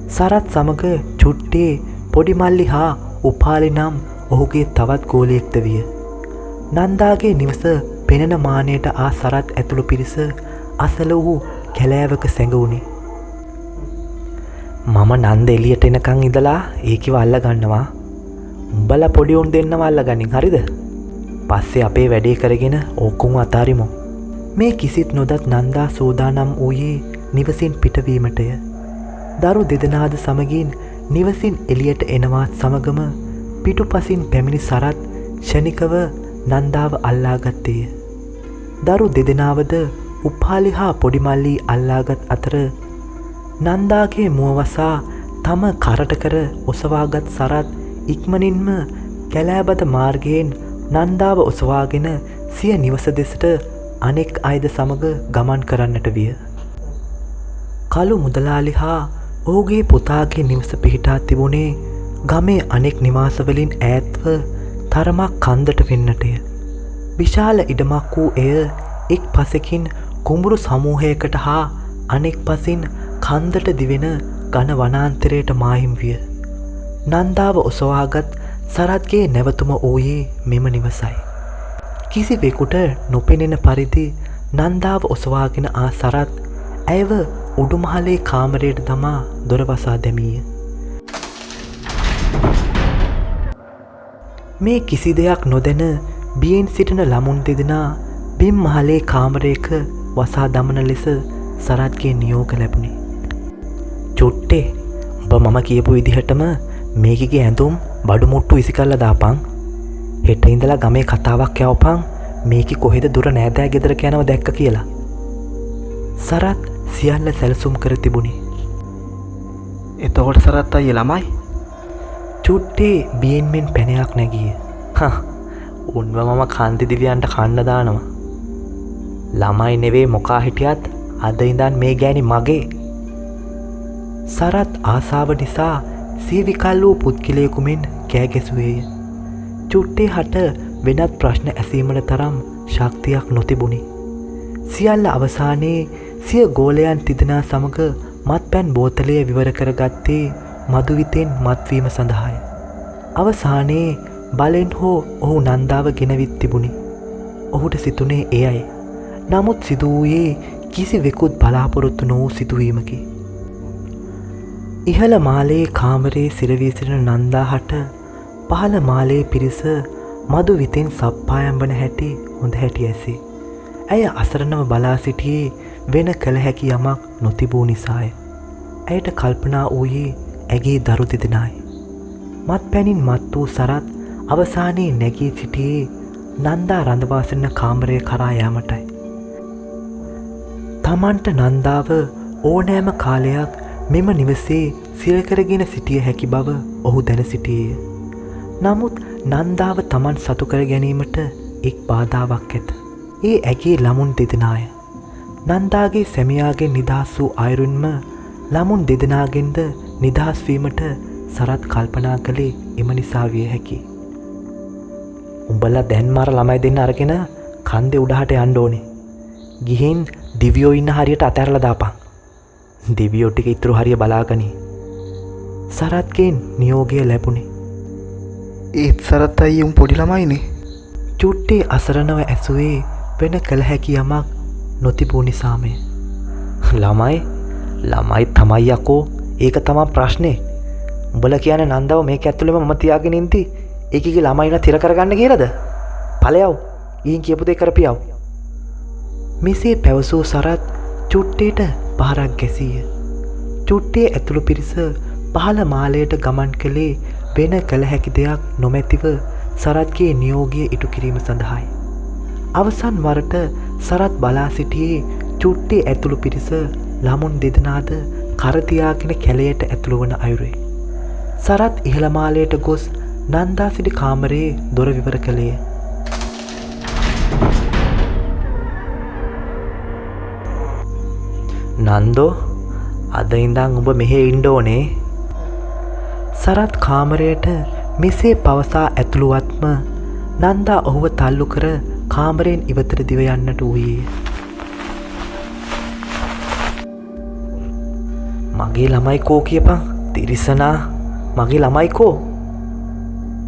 සරත් සමග චුට්ටේ පොඩිමල්ලි හා උපාලි නම් ඔහුගේ තවත් ගෝලයෙක්ද විය. නන්දාගේ නිවස පෙනෙන මානයට ආ සරත් ඇතුළු පිරිස අසල වූ කැලෑවක සැඟවුණි. මම නන්ද එලියට එනකං ඉඳලා ඒකිව අල්ල ගන්නවා. උඹලා පොඩි උන් දෙන්නව අල්ල ගනින් හරිද? පස්සේ අපේ වැඩේ කරගෙන ඕකුම් අතාරිමු. මේ කිසිත් නොදත් නන්දා සූදානම් වූයේ නිවසින් පිටවීමටය. දරු දෙදෙනාද සමගින් නිවසින් එලියට එනවත් සමගම පිටුපසින් පැමිණි සරත් ෂණිකව නන්දාව අල්ලාගත්තේය. දරු දෙදෙනාවද උපාලි හා පොඩිමල්ලි අල්ලාගත් අතර නන්දාගේ මුවවසා තම කරට කර ඔසවාගත් සරත් ඉක්මනින්ම කැලෑබද මාර්ගයෙන් නන්දාව ඔසවාගෙන සිය නිවස දෙසට අනෙක් අයද සමග ගමන් කරන්නට විය. කළු මුදලාලි හා ඔහුගේ පුතාගේ නිවස පිහිටා තිබුණේ ගමේ අනෙක් නිවාසවලින් ඈත්ව තරමක් කන්දට වෙන්නටය. විශාල ඉඩමක් වූ එය එක් පසකින් කුඹුරු සමූහයකට හා අනෙක් පසින් කන්දට දිවෙන ඝන වනාන්තරයට මාහිම් විය. නන්දාව ඔසවාගත් සරත්ගේ නැවතුම වූයේ මෙම නිවසයි. කිසිවෙකුට නොපෙනෙන පරිදි නන්දාව ඔසවාගෙන ආ සරත් ඇයව උඩුමහලේ කාමරයට දමා දොර වසා දැමීය. මේ කිසි දෙයක් නොදැන බියෙන් සිටින ළමුන් දෙදෙනා බිම් මහලේ කාමරයක වසා දමන ලෙස සරත්ගේ නියෝග ලැබුණි. චුට්ටේ, උඹ මම කියපු විදිහටම මේකගේ ඇඳුම් බඩු මුට්ටු ඉසිකල්ල දාපන්. හෙට ඉඳලා ගමේ කතාවක් යවපන් මේක කොහෙද දුර නෑදෑ ගෙදරක යනව දැක්ක කියලා. සරත් සියල්ල සැලසුම් කර තිබුණි. එතකොට සරත් අයියේ ළමයි චුට්ටේ බියෙන් මෙන් පැනයක් නැගිය. උන්ව මම කන්ති දිවියන්ට කන්න දානවා. ළමයි නෙවේ මොකා හිටියත් අද ඉඳන් මේ ගෑණි මගේ. සරත් ආසාව නිසා සිය විකල් වූ පුද්ගලයෙකු මෙන් කෑගැසුවේය. චුට්ටේ හට වෙනත් ප්‍රශ්න ඇසීමට තරම් ශක්තියක් නොතිබුණි. සියල්ල අවසානයේ සිය ගෝලයන් තිදෙනා සමග මත්පැන් බෝතලය විවර කරගත්තේ මදුවිතෙන් මත්වීම සඳහාය. අවසානයේ බලෙන් හෝ ඔහු නන්දාව ගෙනවිත් තිබුණි. ඔහුට සිතුනේ එයයි. නමුත් සිදුවූයේ කිසිවෙකුත් බලාපොරොත්තු නොවූ සිදුවීමකි. ඉහළ මාලයේ කාමරයේ සිරවී සිටින නන්දා හට පහළ මාලයේ පිරිස මදු විතෙන් සප්පායම් වන හැටි හොඳ හැටි ඇසේ. ඇය අසරණව බලා සිටියේ වෙන කළ හැකි යමක් නොතිබූ නිසාය. ඇයට කල්පනා වූයේ ඇගේ දරු දෙදෙනායි. මත්පැනින් මත් වූ සරත් අවසානයේ නැගී සිටියේ නන්දා රඳවා සිටින කාමරය කරා යාමටයි. තමන්ට නන්දාව ඕනෑම කාලයක් මෙම නිවසේ සිරකරගෙන සිටිය හැකි බව ඔහු දැන සිටියේය. නමුත් නන්දාව තමන් සතු කර ගැනීමට එක් බාධාවක් ඇත. ඒ ඇගේ ළමුන් දෙදෙනාය. නන්දාගේ සැමියාගෙන් නිදහස් වූ අයුරින්ම ළමුන් දෙදෙනාගෙන්ද නිදහස්වීමට සරත් කල්පනා කළේ එම නිසා විය හැකි. උඹලා දැන් මර ළමයි දෙන්න අරගෙන කන්දේ උඩහට යන්න ඕනේ. ගිහින් දිවියෝ ඉන්න හරියට අතහැරලා දාපන්. දිවියෝ ටික ඉතුරු හරිය බලාගනි. සරත්ගෙන් නියෝගය ලැබුණේ. ඒත් සරත් අයියේ උන් පොඩි ළමයිනේ. චුට්ටේ අසරණව ඇසුවේ වෙන කළ හැකි යමක් නොතිබූ නිසාමය. ළමයි තමයි යකෝ. ඒක තමා ප්‍රශ්නේ. උඹල කියන නන්දව මේක ඇතුළෙම මම තියාගෙන ඉඳි ඒකගේ ළමයිලා තිර කරගන්න කියලාද? ඵලයව. ඊයින් කියපු දේ කරපියව. මෙසේ පැවසූ සරත් චුට්ටේට පහරක් ගැසීය. චුට්ටේ ඇතුළු පිරිස පහළ මාලයට ගමන් කළේ වෙන කළ හැකි දෙයක් නොමැතිව සරත්ගේ නියෝගය ඉටු කිරීම සඳහායි. අවසන් වරට සරත් බලා සිටියේ චුට්ටේ ඇතුළු පිරිස ළමුන් දෙදෙනාද කරතියාගෙන කැලයට ඇතුළු වන අයුරේ. සරත් ඉහළ මාලයට ගොස් නන්දා සිටි කාමරයේ දොර විවර කළේය. නන්දෝ අද ඉඳන් ඔබ මෙහෙ ඉන්න ඕනේ. සරත් කාමරයට මෙසේ පවසා ඇතුළුවත්ම නන්දා ඔහුව තල්ලු කර කාමරයෙන් ඉවතට දිව යන්නට වූයේ. මගේ ළමයි කෝ කියපන් තිරිසනා මගේ ළමයි කෝ.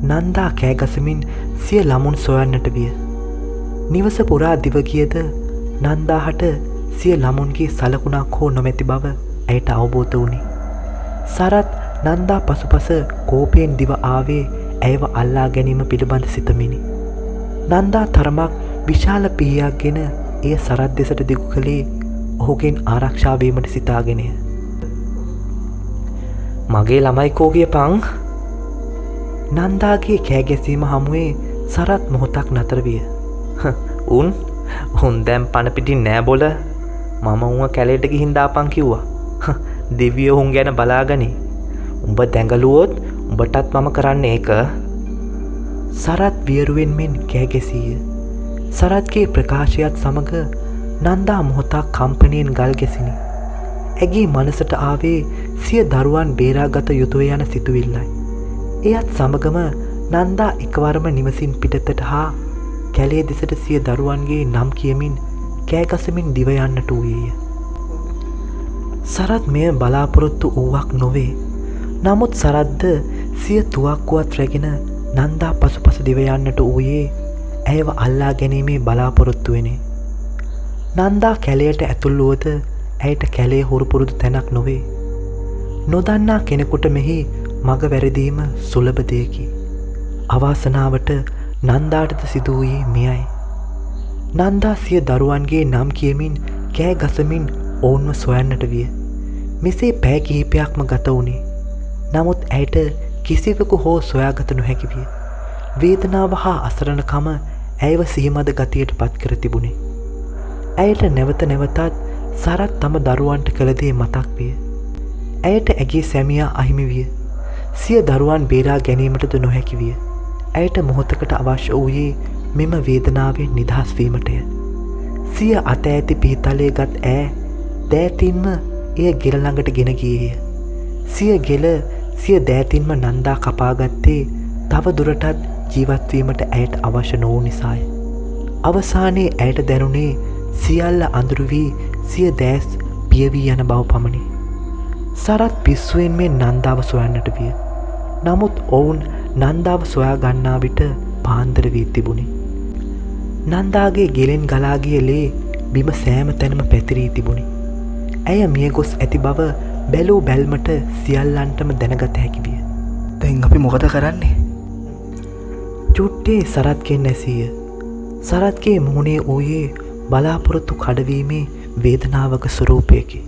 නන්දා කෑගසමින් සිය ළමුන් සොයන්නට විය. නිවස පුරා දිව ගියද නන්දාහට සිය ළමුන්ගේ සලකුණක් හෝ නොමැති බව ඇයට අවබෝධ වුණි. සරත් නන්දා පසුපස කෝපයෙන් දිව ආවේ ඇයව අල්ලා ගැනීම පිළිබඳ සිතමිනි. නන්දා තරමක් විශාල පිහියක් ගෙන එය සරත් දෙසට දිගු කළේ ඔහුගෙන් ආරක්ෂා වීමට සිතාගෙනය. මගේ ළමයි කෝ කියපන්. නන්දාගේ කෑගැසීම හමුවේ සරත් මොහොතක් නතර විය. උන් දැන් පණ පිටින් නෑ බොල. මම උන්ව කැලේට ගිහින් දාපන් කිව්වා. දෙවියෝ උන් ගැන බලාගනි. උඹ දැඟලුවොත් උඹටත් මම කරන්නේ ඒක. සරත් වියරුවෙන් මෙන් කෑගැසීය. සරත්ගේ ප්‍රකාශයත් සමග නන්දා මොහොතක් කම්පනයෙන් ගල් ගැසිනි. ඇගේ මනසට ආවේ සිය දරුවන් බේරාගත යුතුය යන සිතුවිල්ලයි. එයත් සමගම නන්දා එකවරම නිවසින් පිටතට හා කැලේ දෙසට සිය දරුවන්ගේ නම් කියමින් කෑගසමින් දිව යන්නට වූයේය. සරත් මෙය බලාපොරොත්තු වූවක් නොවේ. නමුත් සරත්ද සිය තුවක්කුවත් රැගෙන නන්දා පසුපස දිව යන්නට වූයේ ඇයව අල්ලා ගැනීමේ බලාපොරොත්තුවෙනේ. නන්දා කැලයට ඇතුල්ලුවද ඇයට කැලේ හුරුපුරුදු තැනක් නොවේ. නොදන්නා කෙනෙකුට මෙහි මග වැරදීම සුලභ දෙයකි. අවාසනාවට නන්දාටද සිදු වූයේ මෙයයි. නන්දා සිය දරුවන්ගේ නම් කියමින් කෑ ගසමින් ඔවුන්ව සොයන්නට විය. මෙසේ පැය කිහිපයක්ම ගත වුණේ. නමුත් ඇයට කිසිවකු හෝ සොයාගත නොහැකි විය. වේදනාව හා අසරණකම ඇයව සිහිමද ගතියට පත් කර තිබුණේ. ඇයට නැවත නැවතත් සරත් තම දරුවන්ට කළ දේ මතක් විය. ඇයට ඇගේ සැමියා අහිමි විය. සිය දරුවන් බේරා ගැනීමටද නොහැකි විය. ඇයට මොහොතකට අවශ්‍ය වූයේ මෙම වේදනාවෙන් නිදහස් වීමටය. සිය අත ඇති පිහිතලේ ගත් ඈ දෑතින්ම එය ගෙල ළඟට ගෙන ගියේය. සිය ගෙල සිය දෑතින්ම නන්දා කපාගත්තේ තව දුරටත් ජීවත් වීමට ඇයට අවශ්‍ය නොවූ නිසාය. අවසානයේ ඇයට දැනුනේ සියල්ල අඳුරු වී සිය දෑස් පිය වී යන බව පමණි. සරත් පිස්සුවෙන් මේ නන්දාව සොයන්නට විය. නමුත් ඔවුන් නන්දාව සොයා ගන්නා විට පාන්දර වී තිබුණි. නන්දාගේ ගෙලෙන් ගලා ගිය ලේ බිම සෑම තැනම පැතිරී තිබුණි. ඇය මිය ගොස් ඇති බව බැලූ බැල්මට සියල්ලන්ටම දැනගත හැකි විය. දැන් අපි මොකද කරන්නේ? චුට්ටේ සරත්ගෙන් ඇසීය. සරත්ගේ මුහුණේ වූයේ බලාපොරොත්තු කඩවීමේ වේදනාවක ස්වරූපයකි.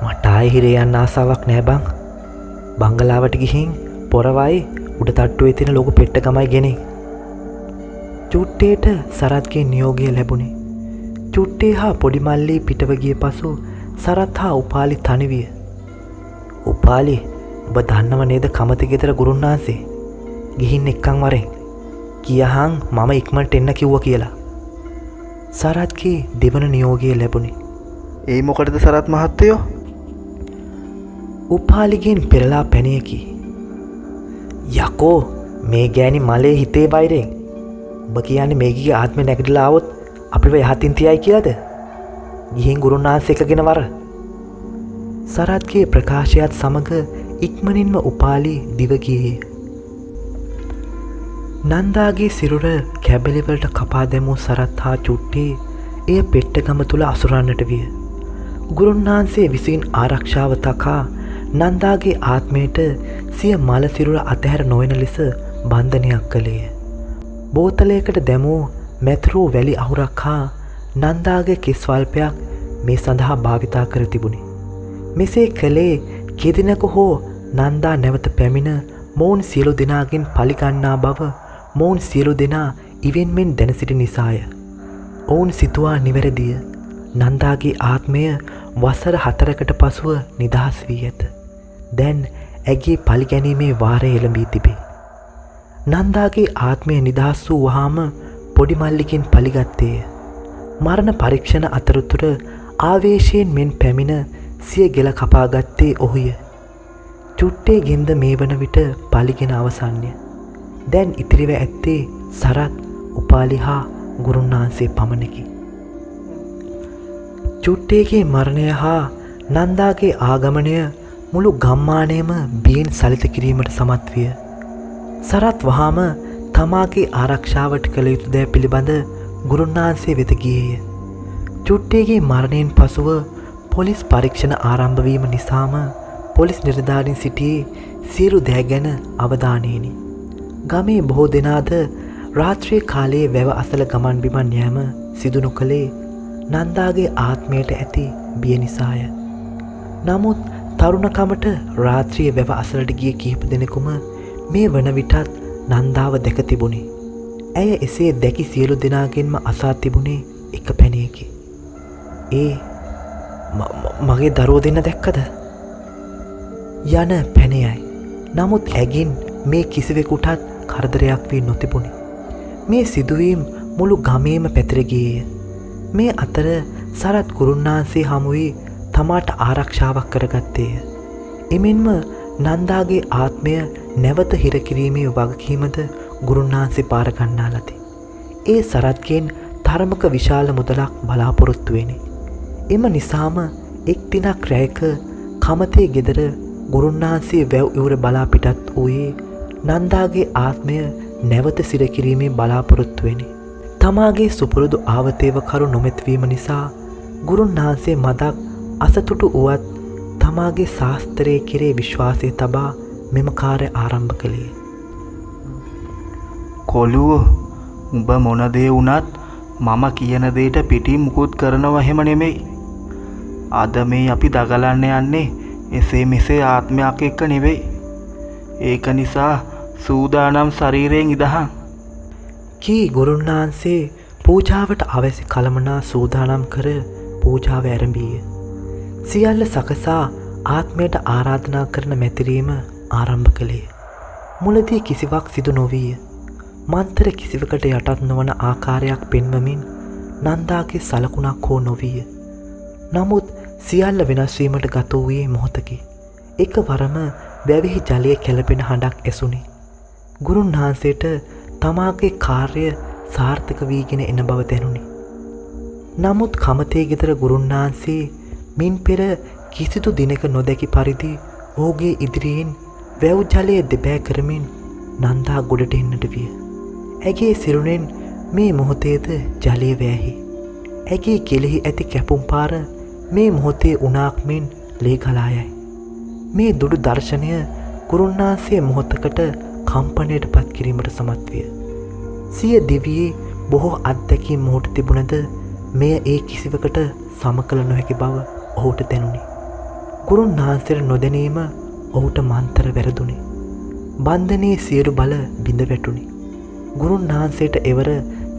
මට ආයෙ හිරේ යන්න ආසාවක් නෑ බං. බංගලාවට ගිහින් පොරවයි උඩ තට්ටුවේ තියෙන ලොකු පෙට්ටගමයි ගෙනින්. චුට්ටේට සරත්ගේ නියෝගය ලැබුණේ. චුට්ටේ හා පොඩි මල්ලී පිටව ගිය පසු සරත් හා උපාලි තනිවිය. උපාලි ඔබ දන්නව නේද කමති ගෙදර ගුරුන්නාන්සේ ගිහින් එක්කන් වරෙන් කියහන් මම ඉක්මනට එන්න කිව්වා කියලා. සරත්ගේ දෙවන නියෝගය ලැබුණේ. ඒ මොකටද සරත් මහත්තයෝ? උපාලිගෙන් පෙරලා පැනයකි. යකෝ මේ ගෑනි මලේ හිතේ වෛරෙන් ඔබ කියන්නේ මේගිගේ ආත්මය නැගිටලා આવොත් අපිව යහතින් තියයි කියලාද? ගිහින් ගුරුනාන්සේ එකගෙන වර. සරත්ගේ ප්‍රකාශයත් සමග ඉක්මනින්ම උපාලි දිව ගියේ. නන්දාගේ සිරුර කැබලිවලට කපා දැමූ සරත් හා චුට්ටි එය පෙට්ටගම තුළ අසුරන්නට විය. ගුරුන්නාන්සේ විසින් ආරක්ෂාව තකා නන්දාගේ ආත්මයට සිය මල සිරුර අතහැර නොවන ලෙස බන්ධනයක් කළේය. බෝතලයකට දැමූ මැතරූ වැලි අහුරක් හා නන්දාගේ කිස්වල්පයක් මේ සඳහා භාවිතා කර තිබුණි. මෙසේ කළේ කෙදිනක හෝ නන්දා නැවත පැමිණ මොවුන් සියලු දෙනාගෙන් පලිගන්නා බව මොවුන් සියලු දෙනා ඉවෙන්මෙන් දැන සිටි නිසාය. ඔවුන් සිතුවා නිවැරදිය. නන්දාගේ ආත්මය වසර 4කට පසුව නිදහස් වී ඇත. දැන් ඇගේ පලිගැනීමේ වාරය එළඹී තිබේ. නන්දාගේ ආත්මය නිදහස් වූ වහාම පොඩි මල්ලිකින් පලිගත්තේය. මරණ පරීක්ෂණ අතරතුර ආවේශයෙන් මෙන් පැමිණ සිය ගෙල කපාගත්තේ ඔහුය. චුට්ටේ ගෙන්ද මේ වන විට පලිගෙන අවසන්ය. දැන් ඉතිරිව ඇත්තේ සරත්, උපාලි හා ගුරුන්නාන්සේ පමණකි. චුට්ටේගේ මරණය හා නන්දාගේ ආගමනය මුළු ගම්මානයම බියෙන් සලිත කිරීමට සමත් විය. සරත් වහාම තමාගේ ආරක්ෂාවට කළ යුතු දෑ පිළිබඳ ගුරුන්නාන්සේ වෙත ගියේය. චුට්ටේගේ මරණයෙන් පසුව පොලිස් පරීක්ෂණ ආරම්භවීම නිසාම පොලිස් නිලධාරීන් සිටියේ සියලු දෑ ගැන අවධානයෙනි. ගමේ බොහෝ දෙනාද රාත්‍රී කාලයේ වැව අසල ගමන් බිමන් යෑම සිදු නොකළේ නන්දාගේ ආත්මයට ඇති බිය නිසාය. නමුත් තරුණකමට රාත්‍රිය වැව අසලට ගිය කිහිප දෙනෙකුම මේ වන විටත් නන්දාව දැක තිබුණි. ඇය එසේ දැකි සියලු දෙනාගෙන්ම අසා තිබුණේ එක පැණියකි. ඒ මගේ දරුවෝ දෙන්න දැක්කද? යන පැණියයි. නමුත් ඇගින් මේ කිසිවෙකුටත් කරදරයක් වී නොතිබුණි. මේ සිදුවීම් මුළු ගමේම පැතිර ගියේය. මේ අතර සරත් ගුරුන්නාන්සේ හමුවී තමාට ආරක්ෂාවක් කරගත්තේය. එමෙන්ම නන්දාගේ ආත්මය නැවත හිරකිරීමේ වගකීමද ගුරුන්නාන්සේ පාර ගන්නා ලදී. ඒ සරත්ගෙන් තරමක විශාල මුදලක් බලාපොරොත්තු වෙනි. එම නිසාම එක් දිනක් රැයක කමතේ ගෙදර ගුරුන්නාන්සේ වැව් ඉවුර බලා පිටත් වූයේ නන්දාගේ ආත්මය නැවත සිරකිරීමේ බලාපොරොත්තු වෙනි. තමාගේ සුපුරුදු ආවතේවකරු නොමැතිවීම නිසා ගුරුන්නාන්සේ මදක් අසතුටු වුවත් තමාගේ ශාස්ත්‍රයේ කෙරේ විශ්වාසය තබා මෙම කාර්ය ආරම්භ කළේ. කොළුවෝ, උඹ මොන දේ වුණත් මම කියන දේට පිටින් මුකුත් කරනව එහෙම නෙමෙයි. අද මේ අපි දගලන්න යන්නේ එසේ මෙසේ ආත්මයක් එක්ක නෙවෙයි. ඒක නිසා සූදානම් ශරීරයෙන් ඉදහන්. කී ගුරුන්නාන්සේ පූජාවට අවැසි කළමනා සූදානම් කර පූජාව ඇරඹීය. සියල්ල සකසා ආත්මයට ආරාධනා කරන මැතිරීම ආරම්භ කළේ. මුලදී කිසිවක් සිදු නොවීය. මන්තර කිසිවකට යටත් නොවන ආකාරයක් පෙන්වමින් නන්දාගේ සලකුණක් හෝ නොවීය. නමුත් සියල්ල වෙනස්වීමට ගත වූයේ මොහොතකි. එක වරම වැවෙහි ජලය කැළපෙන හඬක් ඇසුණි. ගුරුන්නාන්සේට තමාගේ කාර්ය සාර්ථක වීගෙන එන බව දැනුනි. නමුත් කමතේ ගෙදර ගුරුන්නාන්සේ මින් පෙර කිසිදු දිනක නොදැකි පරිදි ඔහුගේ ඉදිරියෙන් වැව් ජලය දෙබෑ කරමින් නන්දා ගොඩට එන්නට විය. ඇගේ සිරුරෙන් මේ මොහොතේද ජලය වෑහි. ඇගේ කෙලෙහි ඇති කැපුම් පාර මේ මොහොතේ උනාක් මෙන් ලේ ගලා යයි. මේ දුඩු දර්ශනය ගුරුන්නාන්සේ මොහොතකට කම්පනයට පත් කිරීමට සමත් විය. සිය දිවියේ බොහෝ අත්දැකීම් මොහොත තිබුණද මෙය ඒ කිසිවකට සම කළ නොහැකි බව ඔහුට දැනුනි. ගුරුන්නාන්සේට නොදැනීම ඔහුට මන්තර වැරදුනි. බන්ධනයේ සියලු බල බිඳ වැටුනි. ගුරුන්නාන්සේට එවර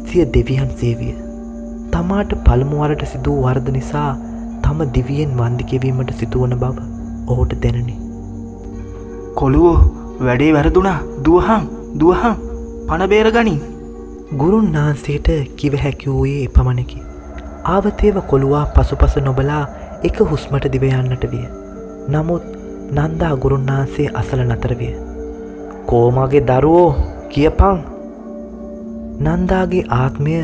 සිය දෙවියන් සේවිය. තමාට පළමු වරට සිදු වූ වරද නිසා තම දිවියෙන් වන්දි කෙවීමට සිදුවන බව ඔහුට දැනුනි. කොළුවෝ, වැඩේ වැරදුනා. දුවහන් පණ බේර ගනින්. ගුරුන්නාන්සේට කිව හැකි වූයේ එපමණකි. ආවතේව කොළුවා පසුපස නොබලා එක හුස්මට දිව යන්නට විය. නමුත් නන්දා ගුරුන්නාන්සේ අසල නතර විය. "කෝමගේ දරුවෝ කියපන්." නන්දාගේ ආත්මය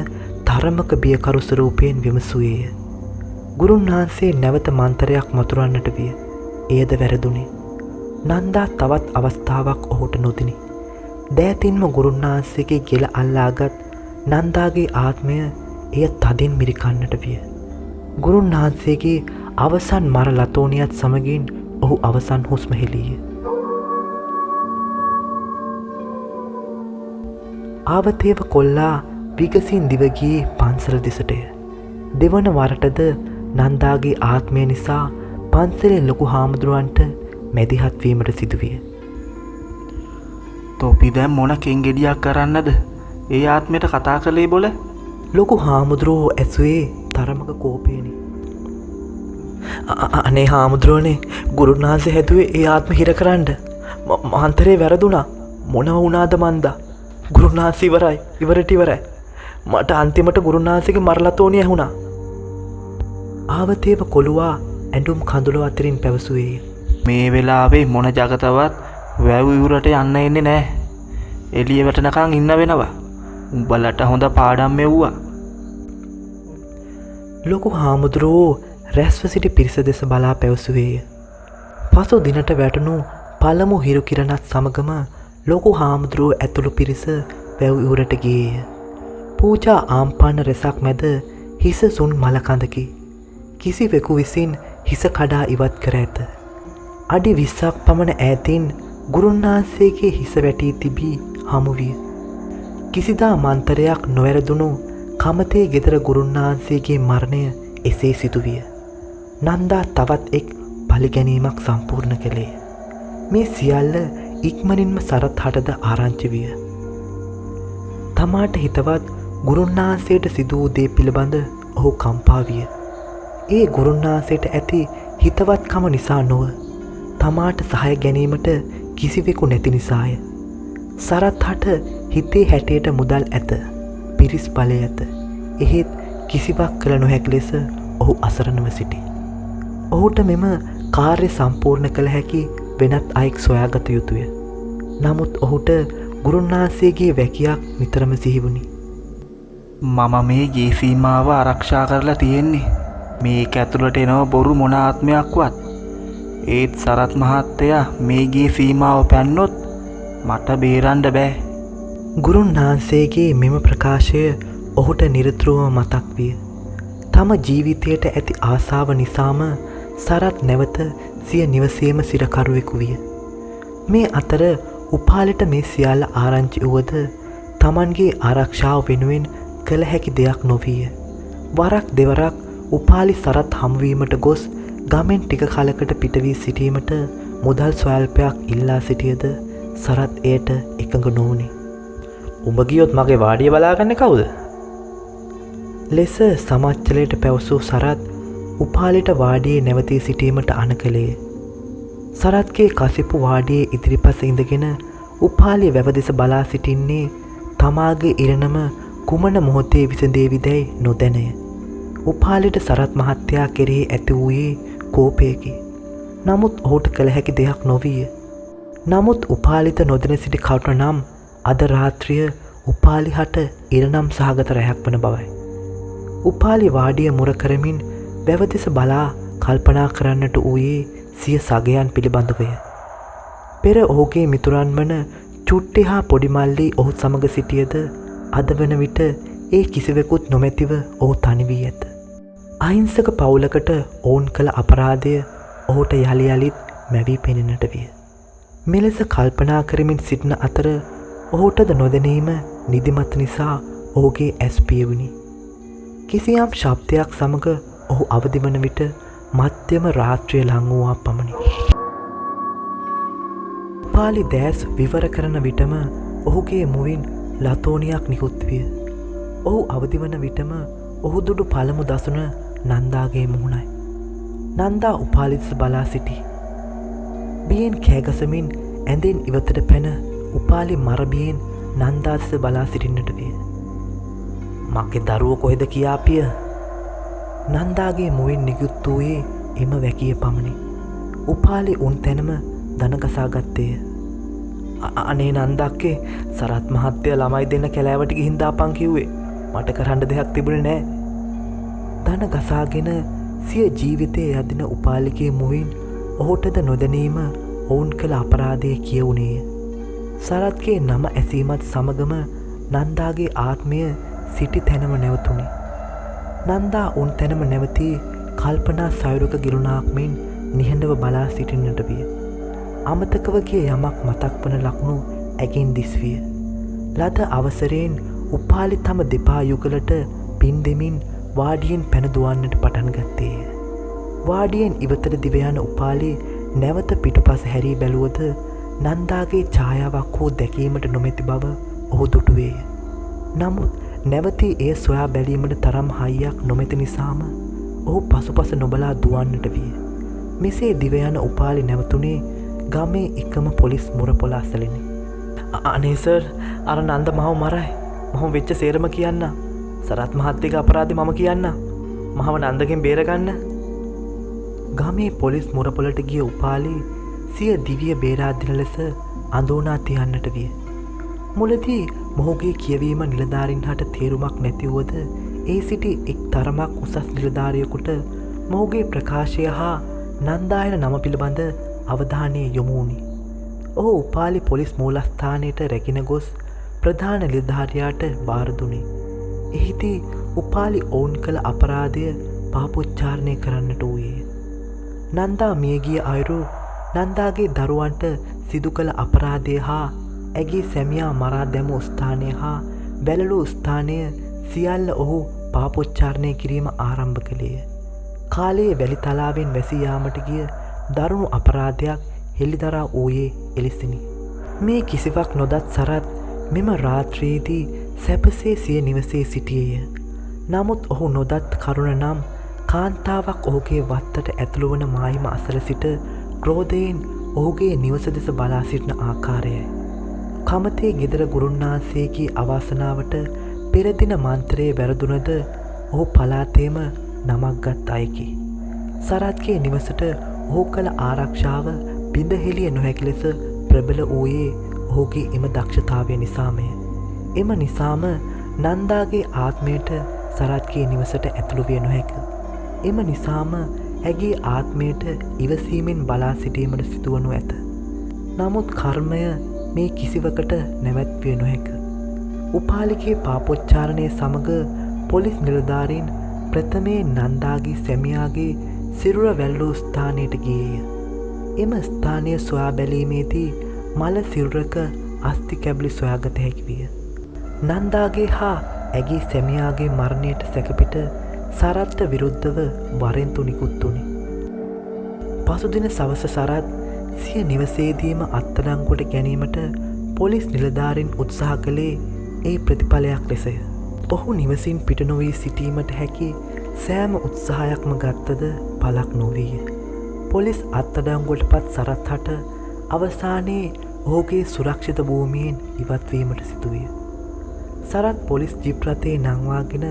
තරමක බියකරු ස්වරූපයෙන් විමසුවේය. ගුරුන්නාන්සේ නැවත මන්තරයක් මතුරන්නට විය. එයද වැරදුනේ. නන්දා තවත් අවස්ථාවක් ඔහුට නොදිනි. දෑතින්ම ගුරුන්නාන්සේගේ ගෙල අල්ලාගත් නන්දාගේ ආත්මය එය තදින් මිරිකන්නට විය. ගුරුන්නාන්සේගේ අවසන් මර ලතෝනියත් සමගින් ඔහු අවසන් හුස්ම හෙළීය. ආවතේව කොල්ලා විගසින් දිවගියේ පන්සල දෙසටය. දෙවන වරටද නන්දාගේ ආත්මය නිසා පන්සලේ ලොකු හාමුදුරුවන්ට මැදිහත්වීමට සිදුවිය. තොපි දැම් මොන කෙන්ගෙඩියක් කරන්නද ඒ ආත්මයට කතා කළේ බොල. ලොකු හාමුදුරුවෝ ඇසුවේ තරමක කෝපයනි. අනේ හාමුදුරුවනේ ගුරුන්නාන්සේ හැදුවේ ඒ ආත්ම හිර කරන්න මහන්තරේ වැරදුනා මොනව වුණාද මන්දා ගුරුන්නාන්සේ ඉවරට ඉවරයි මට අන්තිමට ගුරුන්නාන්සේගේ මරලතෝනිය ඇහුණා. ආවතේව කොළුවා ඇඳුම් කඳුළු අතරින් පැවසුවේය. මේ වෙලාවේ මොන ජගතවත් වැව් ඉවුරට යන්න එන්නේ නෑ. එළිය වැටෙනකන් ඉන්න වෙනවා. උඹලට හොඳ පාඩම් මෙව්වා. ලොකු හාමුදුරුවෝ රැස්ව සිටි පිරිස දෙස බලා පැවසුවේය. පසු දිනට වැටුණු පළමු හිරු කිරණත් සමගම ලොකු හාමුදුරුවෝ ඇතුළු පිරිස වැව් ඉවුරට ගියේය. පූජා ආම්පාන රැසක් මැද හිස සුන් මලකඳකි. කිසිවෙකු විසින් හිස කඩා ඉවත් කර ඇත. අඩි 20ක් පමණ ඈතින් ගුරුන්නාන්සේගේ හිස වැටී තිබී හමුවිය. කිසිදා මන්තරයක් නොවැරදුණු කමතේ ගෙදර ගුරුන්නාන්සේගේ මරණය එසේ සිදුවිය. නන්දා තවත් එක් පලිගැනීමක් සම්පූර්ණ කළේ. මේ සියල්ල ඉක්මනින්ම සරත් හටද ආරංචි විය. තමාට හිතවත් ගුරුන්නාන්සේට සිදූ දේ පිළිබඳ ඔහු කම්පා විය. ඒ ගුරුන්නාන්සේට ඇති හිතවත්කම නිසා නොව තමාට සහය ගැනීමට කිසිවෙකු නැති නිසාය. සරත් හට හිතේ හැටියට මුදල් ඇත. පිරිස් බලය ඇත. එහෙත් කිසිවක් කළ නොහැකි ලෙස ඔහු අසරණව සිටි. ඔහුට මෙම කාර්ය සම්පූර්ණ කළ හැකි වෙනත් අයෙක් සොයාගත යුතුය. නමුත් ඔහුට ගුරුන්නාන්සේගේ වැකියක් නිතරම සිහිවුණි. මම මේ ගේ සීමාව ආරක්ෂා කරලා තියෙන්නේ. මේක ඇතුළට එනව බොරු මොන ආත්මයක්වත්. ඒත් සරත් මහත්තයා මේ ගේ සීමාව පැන්නොත් මට බේරන්න බෑ. ගුරුන්නාන්සේගේ මෙම ප්‍රකාශය ඔහුට නිරතුරුවම මතක් විය. තම ජීවිතයට ඇති ආසාව නිසාම සරත් නැවත සිය නිවසේම සිරකරුවෙකු විය. මේ අතර උපාලිට මේ සියල්ල ආරංචි වුවද තමන්ගේ ආරක්ෂාව වෙනුවෙන් කළ හැකි දෙයක් නොවිය. වරක් දෙවරක් උපාලි සරත් හමුවීමට ගොස් ගමෙන් ටික කලකට පිටවී සිටීමට මුදල් ස්වල්පයක් ඉල්ලා සිටියද සරත් එයට එකඟ නොවුණි. උඹ ගියොත් මගේ වාඩිය බලාගන්න කවුද? ලෙස සමච්චලයට පැවසූ සරත් උපාලිට වාඩියේ නැවතී සිටීමට අණ කළේ. සරත්ගේ කසිපු වාඩියේ ඉදිරිපස ඉඳගෙන උපාලිය වැව දෙස බලා සිටින්නේ තමාගේ ඉරණම කුමන මොහොතේ විසඳේවිදැයි නොදැනය. උපාලිට සරත් මහත්තයා කෙරෙහි ඇති වූයේ කෝපයකි. නමුත් ඔහුට කළ හැකි දෙයක් නොවිය. නමුත් උපාලිත නොදැන සිටි කවුට නම් අද රාත්‍රිය උපාලි හට ඉරණම් සහගත රැහැක් වන බවයි. උපාලි වාඩිය මුර කරමින් වැව දෙස බලා කල්පනා කරන්නට වූයේ සිය සගයන් පිළිබඳවය. පෙර ඔහුගේ මිතුරන් වන චුට්ටි හා පොඩිමල්ලි ඔහු සමග සිටියද අද වන විට ඒ කිසිවෙකුත් නොමැතිව ඔහු තනි වී ඇත. අහිංසක පවුලකට ඔවුන් කළ අපරාධය ඔහුට යළි යළිත් මැවී පෙනෙන්නට විය. මෙලෙස කල්පනා කරමින් සිටින අතර ඔහුටද නොදැනීම නිදිමත නිසා ඔහුගේ ඇස් පියවුණි. කිසියම් ශබ්දයක් සමග ඔහු අවදි වන විට මධ්‍යම රාත්‍රිය ලං වූවා පමණි. උපාලි දැස් විවර කරන විටම ඔහුගේ මුවින් ලතෝනියක් නිකුත් විය. ඔහු අවදි වන විටම ඔහු දුටු පළමු දසුන නන්දාගේ මුහුණයි. නන්දා උපාලි දෙස බලා සිටි. බියෙන් කෑගසමින් ඇඳෙන් ඉවතට පැන උපාලි මරබියෙන් නන්දා දෙස බලා සිටින්නට විය. මගේ දරුවෝ කොහෙද කියාපිය? නන්දාගේ මුවින් නිකුත් වූයේ එම වැකිය පමණි. උපාලි උන් තැනම දනගසා ගත්තේය. අනේ නන්දක්කේ සරත් මහත්තයා ළමයි දෙන්න කැලෑවට ගිහින් දාපන් කිව්වේ. මට කරන්න දෙයක් තිබුණේ නෑ. දන ගසාගෙන සිය ජීවිතය යදින උපාලිගේ මුවින් ඔහුටද නොදැනීම ඔවුන් කළ අපරාධය කියවුණේය. සරත්ගේ නම ඇසීමත් සමගම නන්දාගේ ආත්මය සිටි තැනම නැවතුණි. නන්දා උන් තැනම නැවතී කල්පනා සයුරක ගිරුණාක් මෙන් නිහඬව බලා සිටින්නට විය. අමතකව ගිය යමක් මතක් වන ලකුණු ඇගෙන් දිස්විය. ලද අවසරයෙන් උපාලි තම දෙපා යුගලට පින් දෙමින් වාඩියෙන් පැන දුවන්නට පටන් ගත්තේය. වාඩියෙන් ඉවතට දිව යන උපාලි නැවත පිටුපස හැරී බැලුවද නන්දාගේ ඡායාවක් හෝ දැකීමට නොමැති බව ඔහු දුටුවේය. නමුත් නැවතී එය සොයා බැලීමට තරම් හයියක් නොමැති නිසාම ඔහු පසුපස නොබලා දුවන්නට විය. මෙසේ දිව යන උපාලි නැවතුනේ ගමේ එකම පොලිස් මුරපොළ අසලෙනි. අනේ සර්, අර නන්ද මහව මරයි. මම වෙච්ච සේරම කියන්න. සරත් මහත්තයාගේ අපරාධය මම කියන්න. මහව නන්දගෙන් බේරගන්න. ගමේ පොලිස් මුරපොළට ගිය උපාලි සිය දිවිය බේරා දින ලෙස අඳෝනා තියන්නට විය. මුලදී මොහුගේ කියවීම නිලධාරීන් හට තේරුමක් නැතිවුවද ඒ සිටි එක් තරමක් උසස් නිලධාරියෙකුට මොහුගේ ප්‍රකාශය හා නන්දායන නම පිළිබඳ අවධානය යොමු වුණි. ඔහු උපාලි පොලිස් මූලස්ථානයට රැගෙන ගොස් ප්‍රධාන නිලධාරියාට බාර දුන්නේ. එහිදී උපාලි ඔවුන් කළ අපරාධය පාපොච්චාරණය කරන්නට වූයේ. නන්දා මියගිය අයුරු, නන්දාගේ දරුවන්ට සිදු කළ අපරාධය හා ඇගේ සැමියා මරා දැමූ ස්ථානය හා බැලලූ ස්ථානය සියල්ල ඔහු පාපොච්චාරණය කිරීම ආරම්භ කළේය. කාලයේ වැලි තලාවෙන් වැසී යාමට ගිය දරුණු අපරාධයක් හෙළිදරව් වූයේ එලෙසිනි. මේ කිසිවක් නොදත් සරත් මෙම රාත්‍රියේදී සැපසේ සිය නිවසේ සිටියේය. නමුත් ඔහු නොදත් කරුණ නම් කාන්තාවක් ඔහුගේ වත්තට ඇතුළු වන මායිම අසල සිට ක්‍රෝධයෙන් ඔහුගේ නිවස දෙස බලා සිටින ආකාරයයි. කමතේ ගෙදර ගුරුන්නාන්සේගේ අවාසනාවට පෙරදින මන්ත්‍රයේ වැරදුනද ඔහු පලාතේම නමක් ගත් අයකි. සරත්ගේ නිවසට ඔහු කළ ආරක්ෂාව බිඳහෙළිය නොහැකි ලෙස ප්‍රබල වූයේ ඔහුගේ එම දක්ෂතාවය නිසාමය. එම නිසාම නන්දාගේ ආත්මයට සරත්ගේ නිවසට ඇතුළු විය නොහැක. එම නිසාම ඇගේ ආත්මයට ඉවසීමෙන් බලා සිටීමට සිදුවනු ඇත. නමුත් කර්මය මේ කිසිවකට නැවැත්විය නොහැක. උපාලිගේ පාපොච්චාරණය සමග පොලිස් නිලධාරීන් ප්‍රථමයෙන් නන්දාගේ සැමියාගේ සිරුර වැල්ලූ ස්ථානයට ගියේය. එම ස්ථානය සොයා බැලීමේදී මල සිරුරක අස්ථි කැබලි සොයාගත හැකි විය. නන්දාගේ හා ඇගේ සැමියාගේ මරණයට සැකපිට සරත්ට විරුද්ධව වරෙන්තු නිකුත් වුණි. පසුදින සවස සරත් සිය නිවසේදීම අත්අඩංගුවට ගැනීමට පොලිස් නිලධාරීන් උත්සාහ කළේ ඒ ප්‍රතිඵලයක් ලෙසය. ඔහු නිවසින් පිට නොවී සිටීමට හැකි සෑම උත්සාහයක්ම ගත්තද පලක් නොවීය. පොලිස් අත්අඩංගුවට පත් සරත් හට අවසානයේ ඔහුගේ සුරක්ෂිත භූමියෙන් ඉවත්වීමට සිදුවිය. සරත් පොලිස් ජීප් රථයේ නංවාගෙන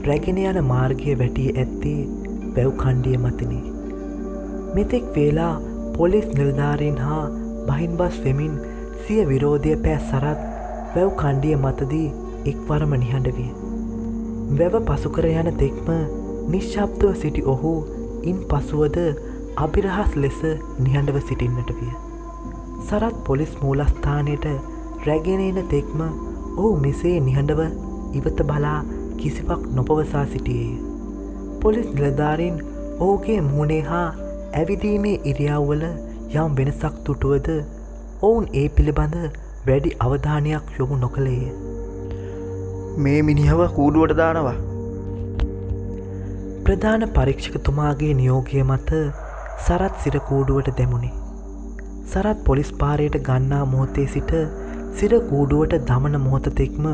රැගෙන යන මාර්ගය වැටී ඇත්තේ වැව් කණ්ඩිය මතිනි. මෙතෙක් වේලා පොලිස් නිලධාරීන් හා බහින්බස් වෙමින් සිය විරෝධය පෑ සරත් වැව් කණ්ඩිය මතදී එක්වරම නිහඬ විය. වැව පසුකර යන තෙක්ම නිශ්ශබ්දව සිටි ඔහු ඉන් පසුවද අභිරහස් ලෙස නිහඬව සිටින්නට විය. සරත් පොලිස් මූලස්ථානයට රැගෙන එන තෙක්ම ඔහු මෙසේ නිහඬව ඉවත බලා කිසිවක් නොපවසා සිටියේය. පොලිස් නිලධාරීන් ඔහුගේ මුහුණේ හා ඇවිදීමේ ඉරියව්වල යම් වෙනසක් දුටුවද ඔවුන් ඒ පිළිබඳ වැඩි අවධානයක් යොමු නොකළේය. මේ මිනිහව කූඩුවට දානවා. ප්‍රධාන පරීක්ෂකතුමාගේ නියෝගය මත සරත් සිරකූඩුවට දැමුණි. සරත් පොලිස් පාරයට ගන්නා මොහොතේ සිට සිරකූඩුවට දමන මොහොතතෙක්ම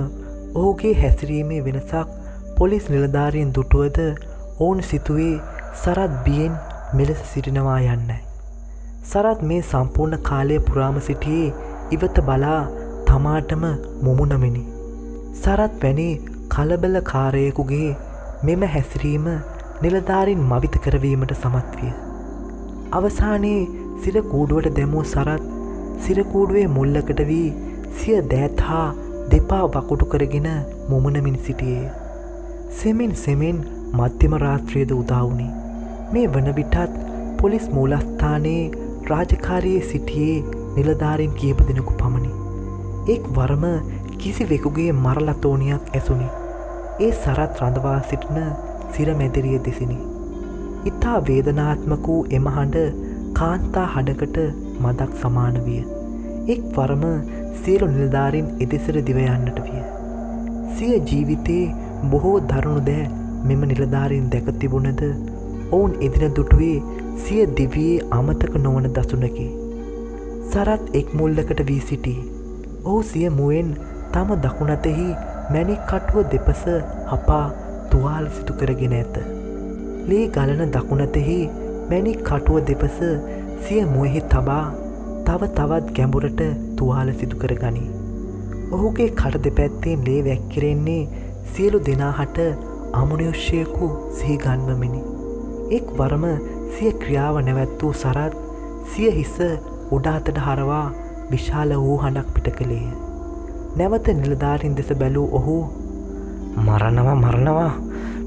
ඔහුගේ හැසිරීමේ වෙනසක් පොලිස් නිලධාරීන් දුටුවද ඔවුන් සිතුවේ සරත් බියෙන් මෙලෙස සිටිනවා යන්නයි. සරත් මේ සම්පූර්ණ කාලය පුරාම සිටියේ ඉවත බලා තමාටම මුමුණමිනි. සරත් වැනි කලබල කාරයෙකුගේ මෙම හැසිරීම නිලධාරීන් මවිත කරවීමට සමත් විය. අවසානයේ සිරකූඩුවට දැමූ සරත් සිරකූඩුවේ මුල්ලකට වී සිය දෑත් හා දෙපා වකුටු කරගෙන මුමුණමින් සිටියේ. සෙමෙන් මධ්‍යම රාත්‍රියද උදාවුණි. මේ වන විටත් පොලිස් මූලස්ථානයේ රාජකාරියේ සිටියේ නිලධාරීන් කීප දෙනෙකු පමණි. එක් වරම කිසිවෙකුගේ මරලතෝනියක් ඇසුනි. ඒ සරත් රඳවා සිටින සිරමැදිරිය දෙසිනි. ඉතා වේදනාත්මක වූ එම හඬ කාන්තා හඬකට මදක් සමාන විය. එක් වරම සියලු නිලධාරීන් එදෙසට දිව යන්නට විය. සිය ජීවිතයේ බොහෝ දරුණු දෑ මෙම නිලධාරීන් දැක තිබුණද ඔවුන් එදින දුටුවේ සිය දිවියේ අමතක නොවන දසුනකි. සරත් එක් මුල්ලකට වී සිටී. ඔහු සිය මුවෙන් තම දකුණතෙහි මැණික් කටුව දෙපස හපා තුවාල සිදු කරගෙන ඇත. ලේ ගලන දකුණතෙහි මැණික් කටුව දෙපස සිය මුවෙහි තබා තව තවත් ගැඹුරට තුවාල සිදු කර ගනී. ඔහුගේ කට දෙපැත්තෙන් ලේ වැක්කිරෙන්නේ සියලු දෙනාහට අමනුෂ්‍යයෙකු සිහිගන්වමිනි. එක් වරම සිය ක්‍රියාව නැවැත් වූ සරත් සිය හිස උඩ අතට හරවා විශාල වූ හඬක් පිට කළේය. නැවත නිලධාරීන් දෙස බැලූ ඔහු මරනවා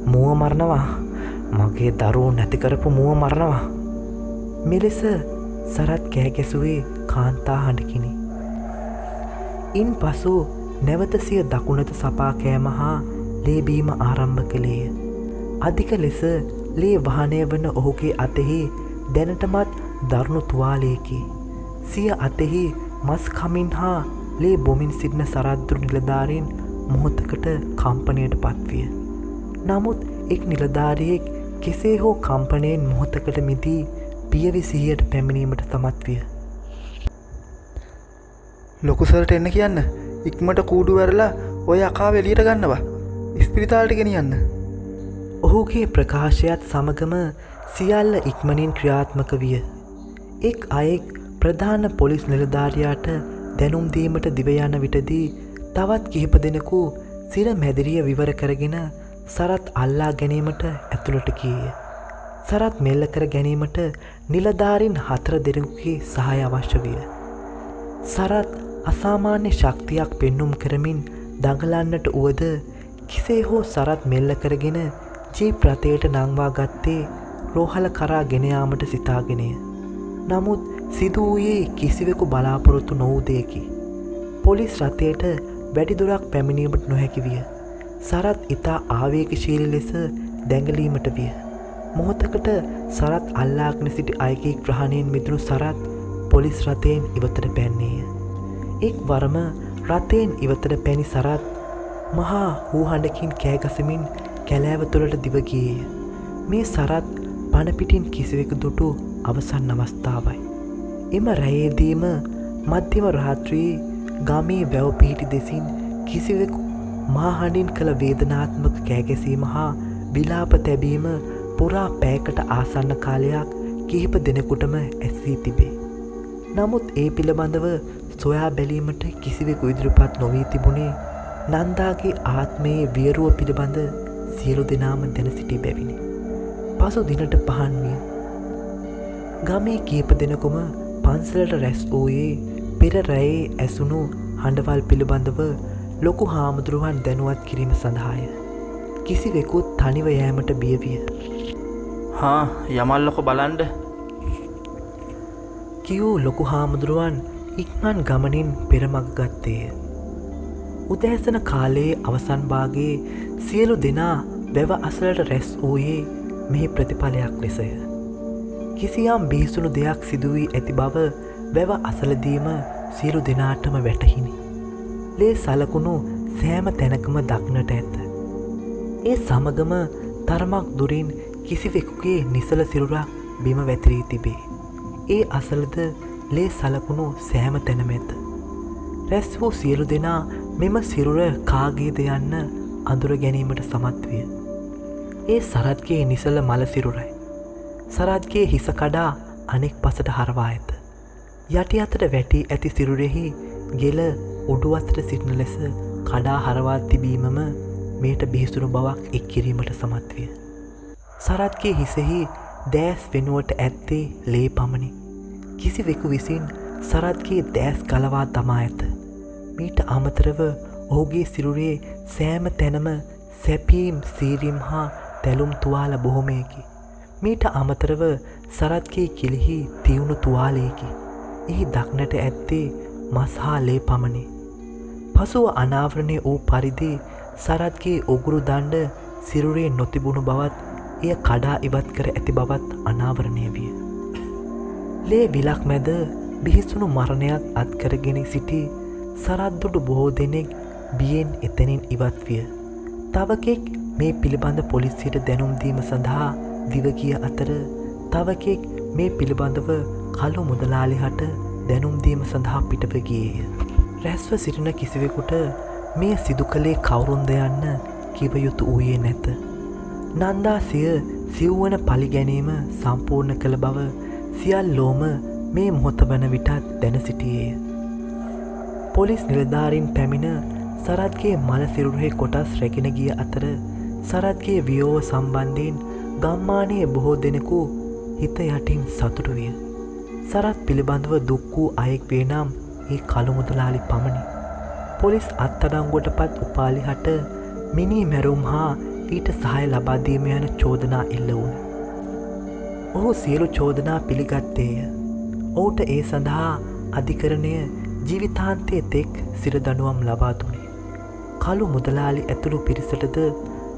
මුව මරනවා මගේ දරුවෝ නැති කරපු මුව මරනවා. මෙලෙස සරත් කෑගැසුවේ කාන්තා හඬකිනි. ඉන් පසු නැවත සිය දකුණත සපා කෑම හා ලේබීම ආරම්භ කළේය. අධික ලෙස ලේ වහනය වන ඔහුගේ අතෙහි දැනටමත් දරුණු තුවාලයකි. සිය අතෙහි මස් කමින් හා ලේ බොමින් සිටින සරද්දුරු නිලධාරීන් මොහොතකට කම්පනයට පත්විය. නමුත් එක් නිලධාරියෙක් කෙසේ හෝ කම්පනයෙන් මොහොතකට මිදී පියවි සිහියට පැමිණීමට සමත් විය. ලොකුසරට එන්න කියන්න. ඉක්මට කූඩු වැරලා ඔය අකාව එළියට ගන්නවා. ඉස්පිරිතාලට ගෙනියන්න. ඔහුගේ ප්‍රකාශයත් සමගම සියල්ල ඉක්මනින් ක්‍රියාත්මක විය. එක් අයෙක් ප්‍රධාන පොලිස් නිලධාරියාට දැනුම් දීමට දිව යන විටදී තවත් කිහිප දෙනෙකු සිර මැදිරිය විවර කරගෙන සරත් අල්ලා ගැනීමට ඇතුළට ගියේය. සරත් මෙල්ල කර ගැනීමට නිලධාරීන් 4 දෙනෙකුගේ සහාය අවශ්‍ය විය. සරත් අසාමාන්‍ය ශක්තියක් පෙන්නුම් කරමින් දඟලන්නට උවද කිසේ හෝ සරත් මෙල්ල කරගෙන ජීප් රථයට නංවා ගත්තේ රෝහල කරා ගෙන යාමට සිතාගෙනය. නමුත් සිදු වූයේ කිසිවෙකු බලාපොරොත්තු නොවූ දෙයකි. පොලිස් රථයට වැඩිදුරක් පැමිණීමට නොහැකි විය. සරත් ඉතා ආවේගශීලී ලෙස දැඟලීමට විය. මොහොතකට සරත් අල්ලාගෙන සිටි අයගේ ග්‍රහණයෙන් මිදුණු සරත් පොලිස් රථයෙන් ඉවතට පැන්නේය. එක් වරම රථයෙන් ඉවතට පැනි සරත් මහා හූහඬකින් කෑගසමින් කැලෑව තුළට දිව ගියේය. මේ සරත් පණපිටින් කිසිවෙකු දුටු අවසන් අවස්ථාවයි. එම රැයේදීම මධ්‍යම රාත්‍රියේ ගමේ වැව පිහිටි දෙසින් කිසිවෙකු මාහඬින් කළ වේදනාත්මක කෑගැසීම හා විලාප තැබීම පුරා පැයකට ආසන්න කාලයක් කිහිප දෙනෙකුටම ඇසී තිබේ. නමුත් ඒ පිළිබඳව සොයා බැලීමට කිසිවෙකු ඉදිරිපත් නොවී තිබුණේ නන්දාගේ ආත්මයේ වියරුව පිළිබඳ සියලු දෙනාම දැන සිටි බැවිනි. පසු දිනට 5 විය. ගමේ කීප දෙනෙකුම පන්සලට රැස් වූයේ පෙර රැයේ ඇසුණු හඬවල් පිළිබඳව ලොකු හාමුදුරුවන් දැනුවත් කිරීම සඳහාය. කිසිවෙකුත් තනිව යෑමට බිය විය. හා යමල්ලොක බලන්ඩ කියූ ලොකු හාමුදුරුවන් ඉක්මන් ගමනින් පෙරමග ගත්තේය. උදෑසන කාලයේ අවසන් භාගයේ සියලු දෙනා වැව අසලට රැස් වූයේ මෙහි ප්‍රතිඵලයක් ලෙසය. කිසියම් බිහිසුණු දෙයක් සිදුවී ඇති බව වැව අසලදීම සියලු දෙනාටම වැටහිනි. ලේ සලකුණු සෑම තැනකම දක්නට ඇත. ඒ සමගම තරමක් දුරින් කිසිවෙකුගේ නිසල සිරුරක් බිම වැතිරී තිබේ. ඒ අසලද ලේ සලකුණු සෑම තැනම ඇත. රැස් වූ සියලු දෙනා මෙම සිරුර කාගේද යන්න අඳුර ගැනීමට සමත් විය. ඒ සරත්ගේ නිසල මල සිරුරයි. සරත්ගේ හිස කඩා අනෙක් පසට හරවා ඇත. යටි අතට වැටී ඇති සිරුරෙහි ගෙල උඩුවතට සිටින ලෙස කඩා හරවා තිබීමම මේට බිහිසුණු බවක් එක් කිරීමට සමත් විය. සරත්ගේ හිසෙහි දෑස් වෙනුවට ඇත්තේ ලේ පමණි. කිසිවෙකු විසින් සරත්ගේ දෑස් ගලවා දමා ඇත. මීට අමතරව ඔහුගේ සිරුරේ සෑම තැනම සැපීම් සීරීම් හා තැලුම් තුවාල බොහොමයකි. මීට අමතරව සරත්ගේ කිලිහි තියුණු තුවාලයකි. එහි දක්නට ඇත්තේ මස් හා ලේ පමණි. පසුව අනාවරණය වූ පරිදි සරත්ගේ උගුරු දණ්ඩ සිරුරේ නොතිබුණු බවත් එය කඩා ඉවත් කර ඇති බවත් අනාවරණය විය. ලේ විලක් මැද බිහිසුණු මරණයක් අත්කරගෙන සිටි සරත්දුටු බොහෝ දෙනෙක් බියෙන් එතැනින් ඉවත් විය. තවකෙක් මේ පිළිබඳ පොලිසියට දැනුම් දීම සඳහා දිවගිය අතර තවකෙක් මේ පිළිබඳව කළු මුදලාලි හට දැනුම් දීම සඳහා පිටව ගියේය. රැස්ව සිටින කිසිවෙකුට මේ සිදු කළේ කවුරුන්ද යන්න කිව යුතු වූයේ නැත. නන්දා සිව්වන පලිගැනීම සම්පූර්ණ කළ බව සියල්ලෝම මේ මොහොත වන විටත් දැන සිටියේය. පොලිස් නිලධාරීන් පැමිණ සරත්ගේ මල සිරුරෙහි කොටස් රැගෙන ගිය අතර සරත්ගේ වියෝව සම්බන්ධයෙන් ගම්මානයේ බොහෝ දෙනෙකු හිත යටින් සතුටු විය. සරත් පිළිබඳව දුක් වූ අයෙක් වේ නම් ඒ කළු මුදලාලි පමණි. පොලිස් අත්අඩංගුවට පත් උපාලි හට මිනී මැරුම් හා ඊට සහාය ලබා දීම යන චෝදනා එල්ල වුණා. ඔහු සියලු චෝදනා පිළිගත්තේය. ඔහුට ඒ සඳහා අධිකරණය ජීවිතාන්තයේ තෙක් සිරදඬුවම් ලබා දුන්නේ. කළු මුදලාලි ඇතුළු පිරිසටද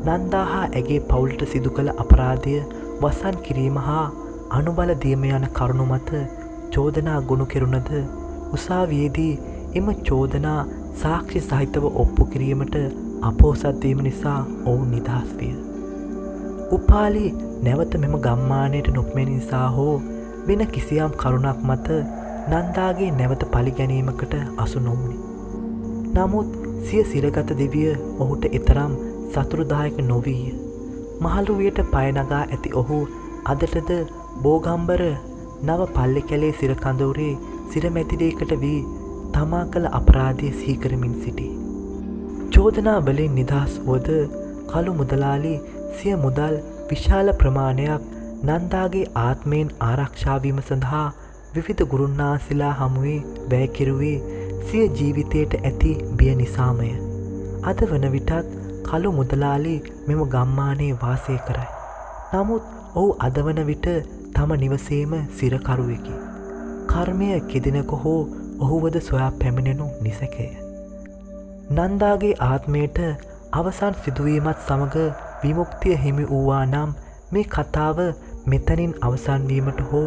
නන්දා හා ඇගේ පවුලට සිදු කළ අපරාධය වසන් කිරීම හා අනුබල දීම යන කරුණු මත චෝදනා ගොනු කෙරුණද උසාවියේදී එම චෝදනා සාක්ෂි සහිතව ඔප්පු කිරීමට අපොහොසත් වීම නිසා ඔවුන් නිදහස් විය. උපාලි නැවත මෙම ගම්මානයට නොපැමිණි නිසා හෝ වෙන කිසියම් කරුණක් මත නන්දාගේ නැවත පලිගැනීමකට අසු නොවුණි. නමුත් සිය සිරගත දෙවිය ඔහුට එතරම් සතුරුදායක නොවීය. මහලුවියට පය නගා ඇති ඔහු අදටද බෝගම්බර නව පල්ලි කැලේ සිරකඳවුරේ සිරමැතිරේකට වී තමා කළ අපරාධය සිහිකරමින් සිටි. චෝදනා වලින් නිදහස් වුවද කළු මුදලාලි සිය මුදල් විශාල ප්‍රමාණයක් නන්දාගේ ආත්මයෙන් ආරක්ෂාවීම සඳහා විවිධ ගුරුන්නාන්සේලා හමුවේ වැය කෙරුවේ සිය ජීවිතයට ඇති බිය නිසාමය. අද වන විටත් කළු මුදලාලි මෙම ගම්මානයේ වාසය කරයි. නමුත් ඔහු අද වන විට තම නිවසේම සිරකරුවෙකි. කර්මය කෙදිනක හෝ ඔහුවද සොයා පැමිණෙනු නිසැකය. නන්දාගේ ආත්මයට අවසන් සිදුවීමත් සමග විමුක්තිය හිමි වූවා නම් මේ කතාව මෙතනින් අවසන් වීමට හෝ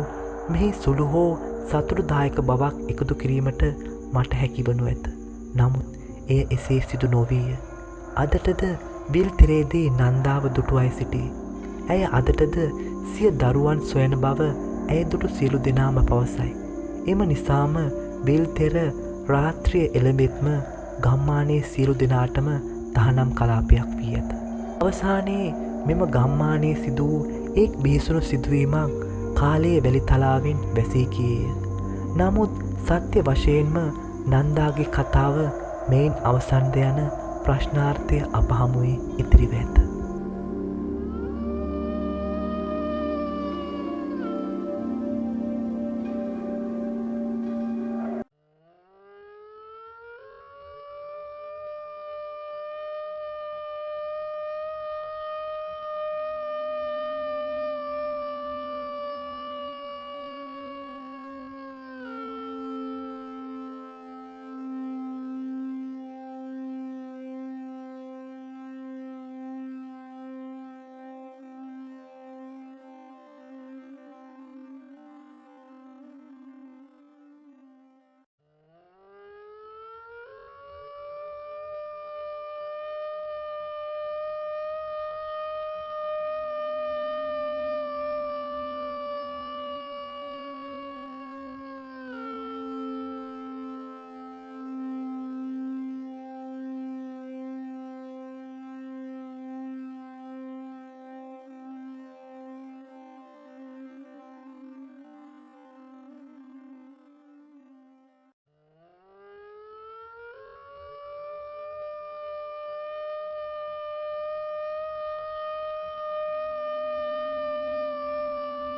මෙහි සුළු හෝ සතුටුදායක බවක් එකතු කිරීමට මට හැකිවනු ඇත. නමුත් එය එසේ සිදු නොවීය. අදටද විල් තිරේදී නන්දාව දුටුවයි සිටී. ඇය අදටද සිය දරුවන් සොයන බව ඇය දුටු සියලු දෙනාම පවසයි. එම නිසාම විල් තෙර රාත්‍රිය එළඹෙත්ම ගම්මානයේ සියලු දෙනාටම තහනම් කලාපයක් වී ඇත. අවසානයේ මෙම ගම්මානයේ සිදු වූ එක් බිහිසුණු සිදුවීමක් කාලයේ වැලි තලාවෙන් වැසී ගියේය. නමුත් සත්‍ය වශයෙන්ම නන්දාගේ කතාව මෙයින් අවසන්ද යන ප්‍රශ්නාර්ථය අප හමුවේ ඉතිරිව ඇත.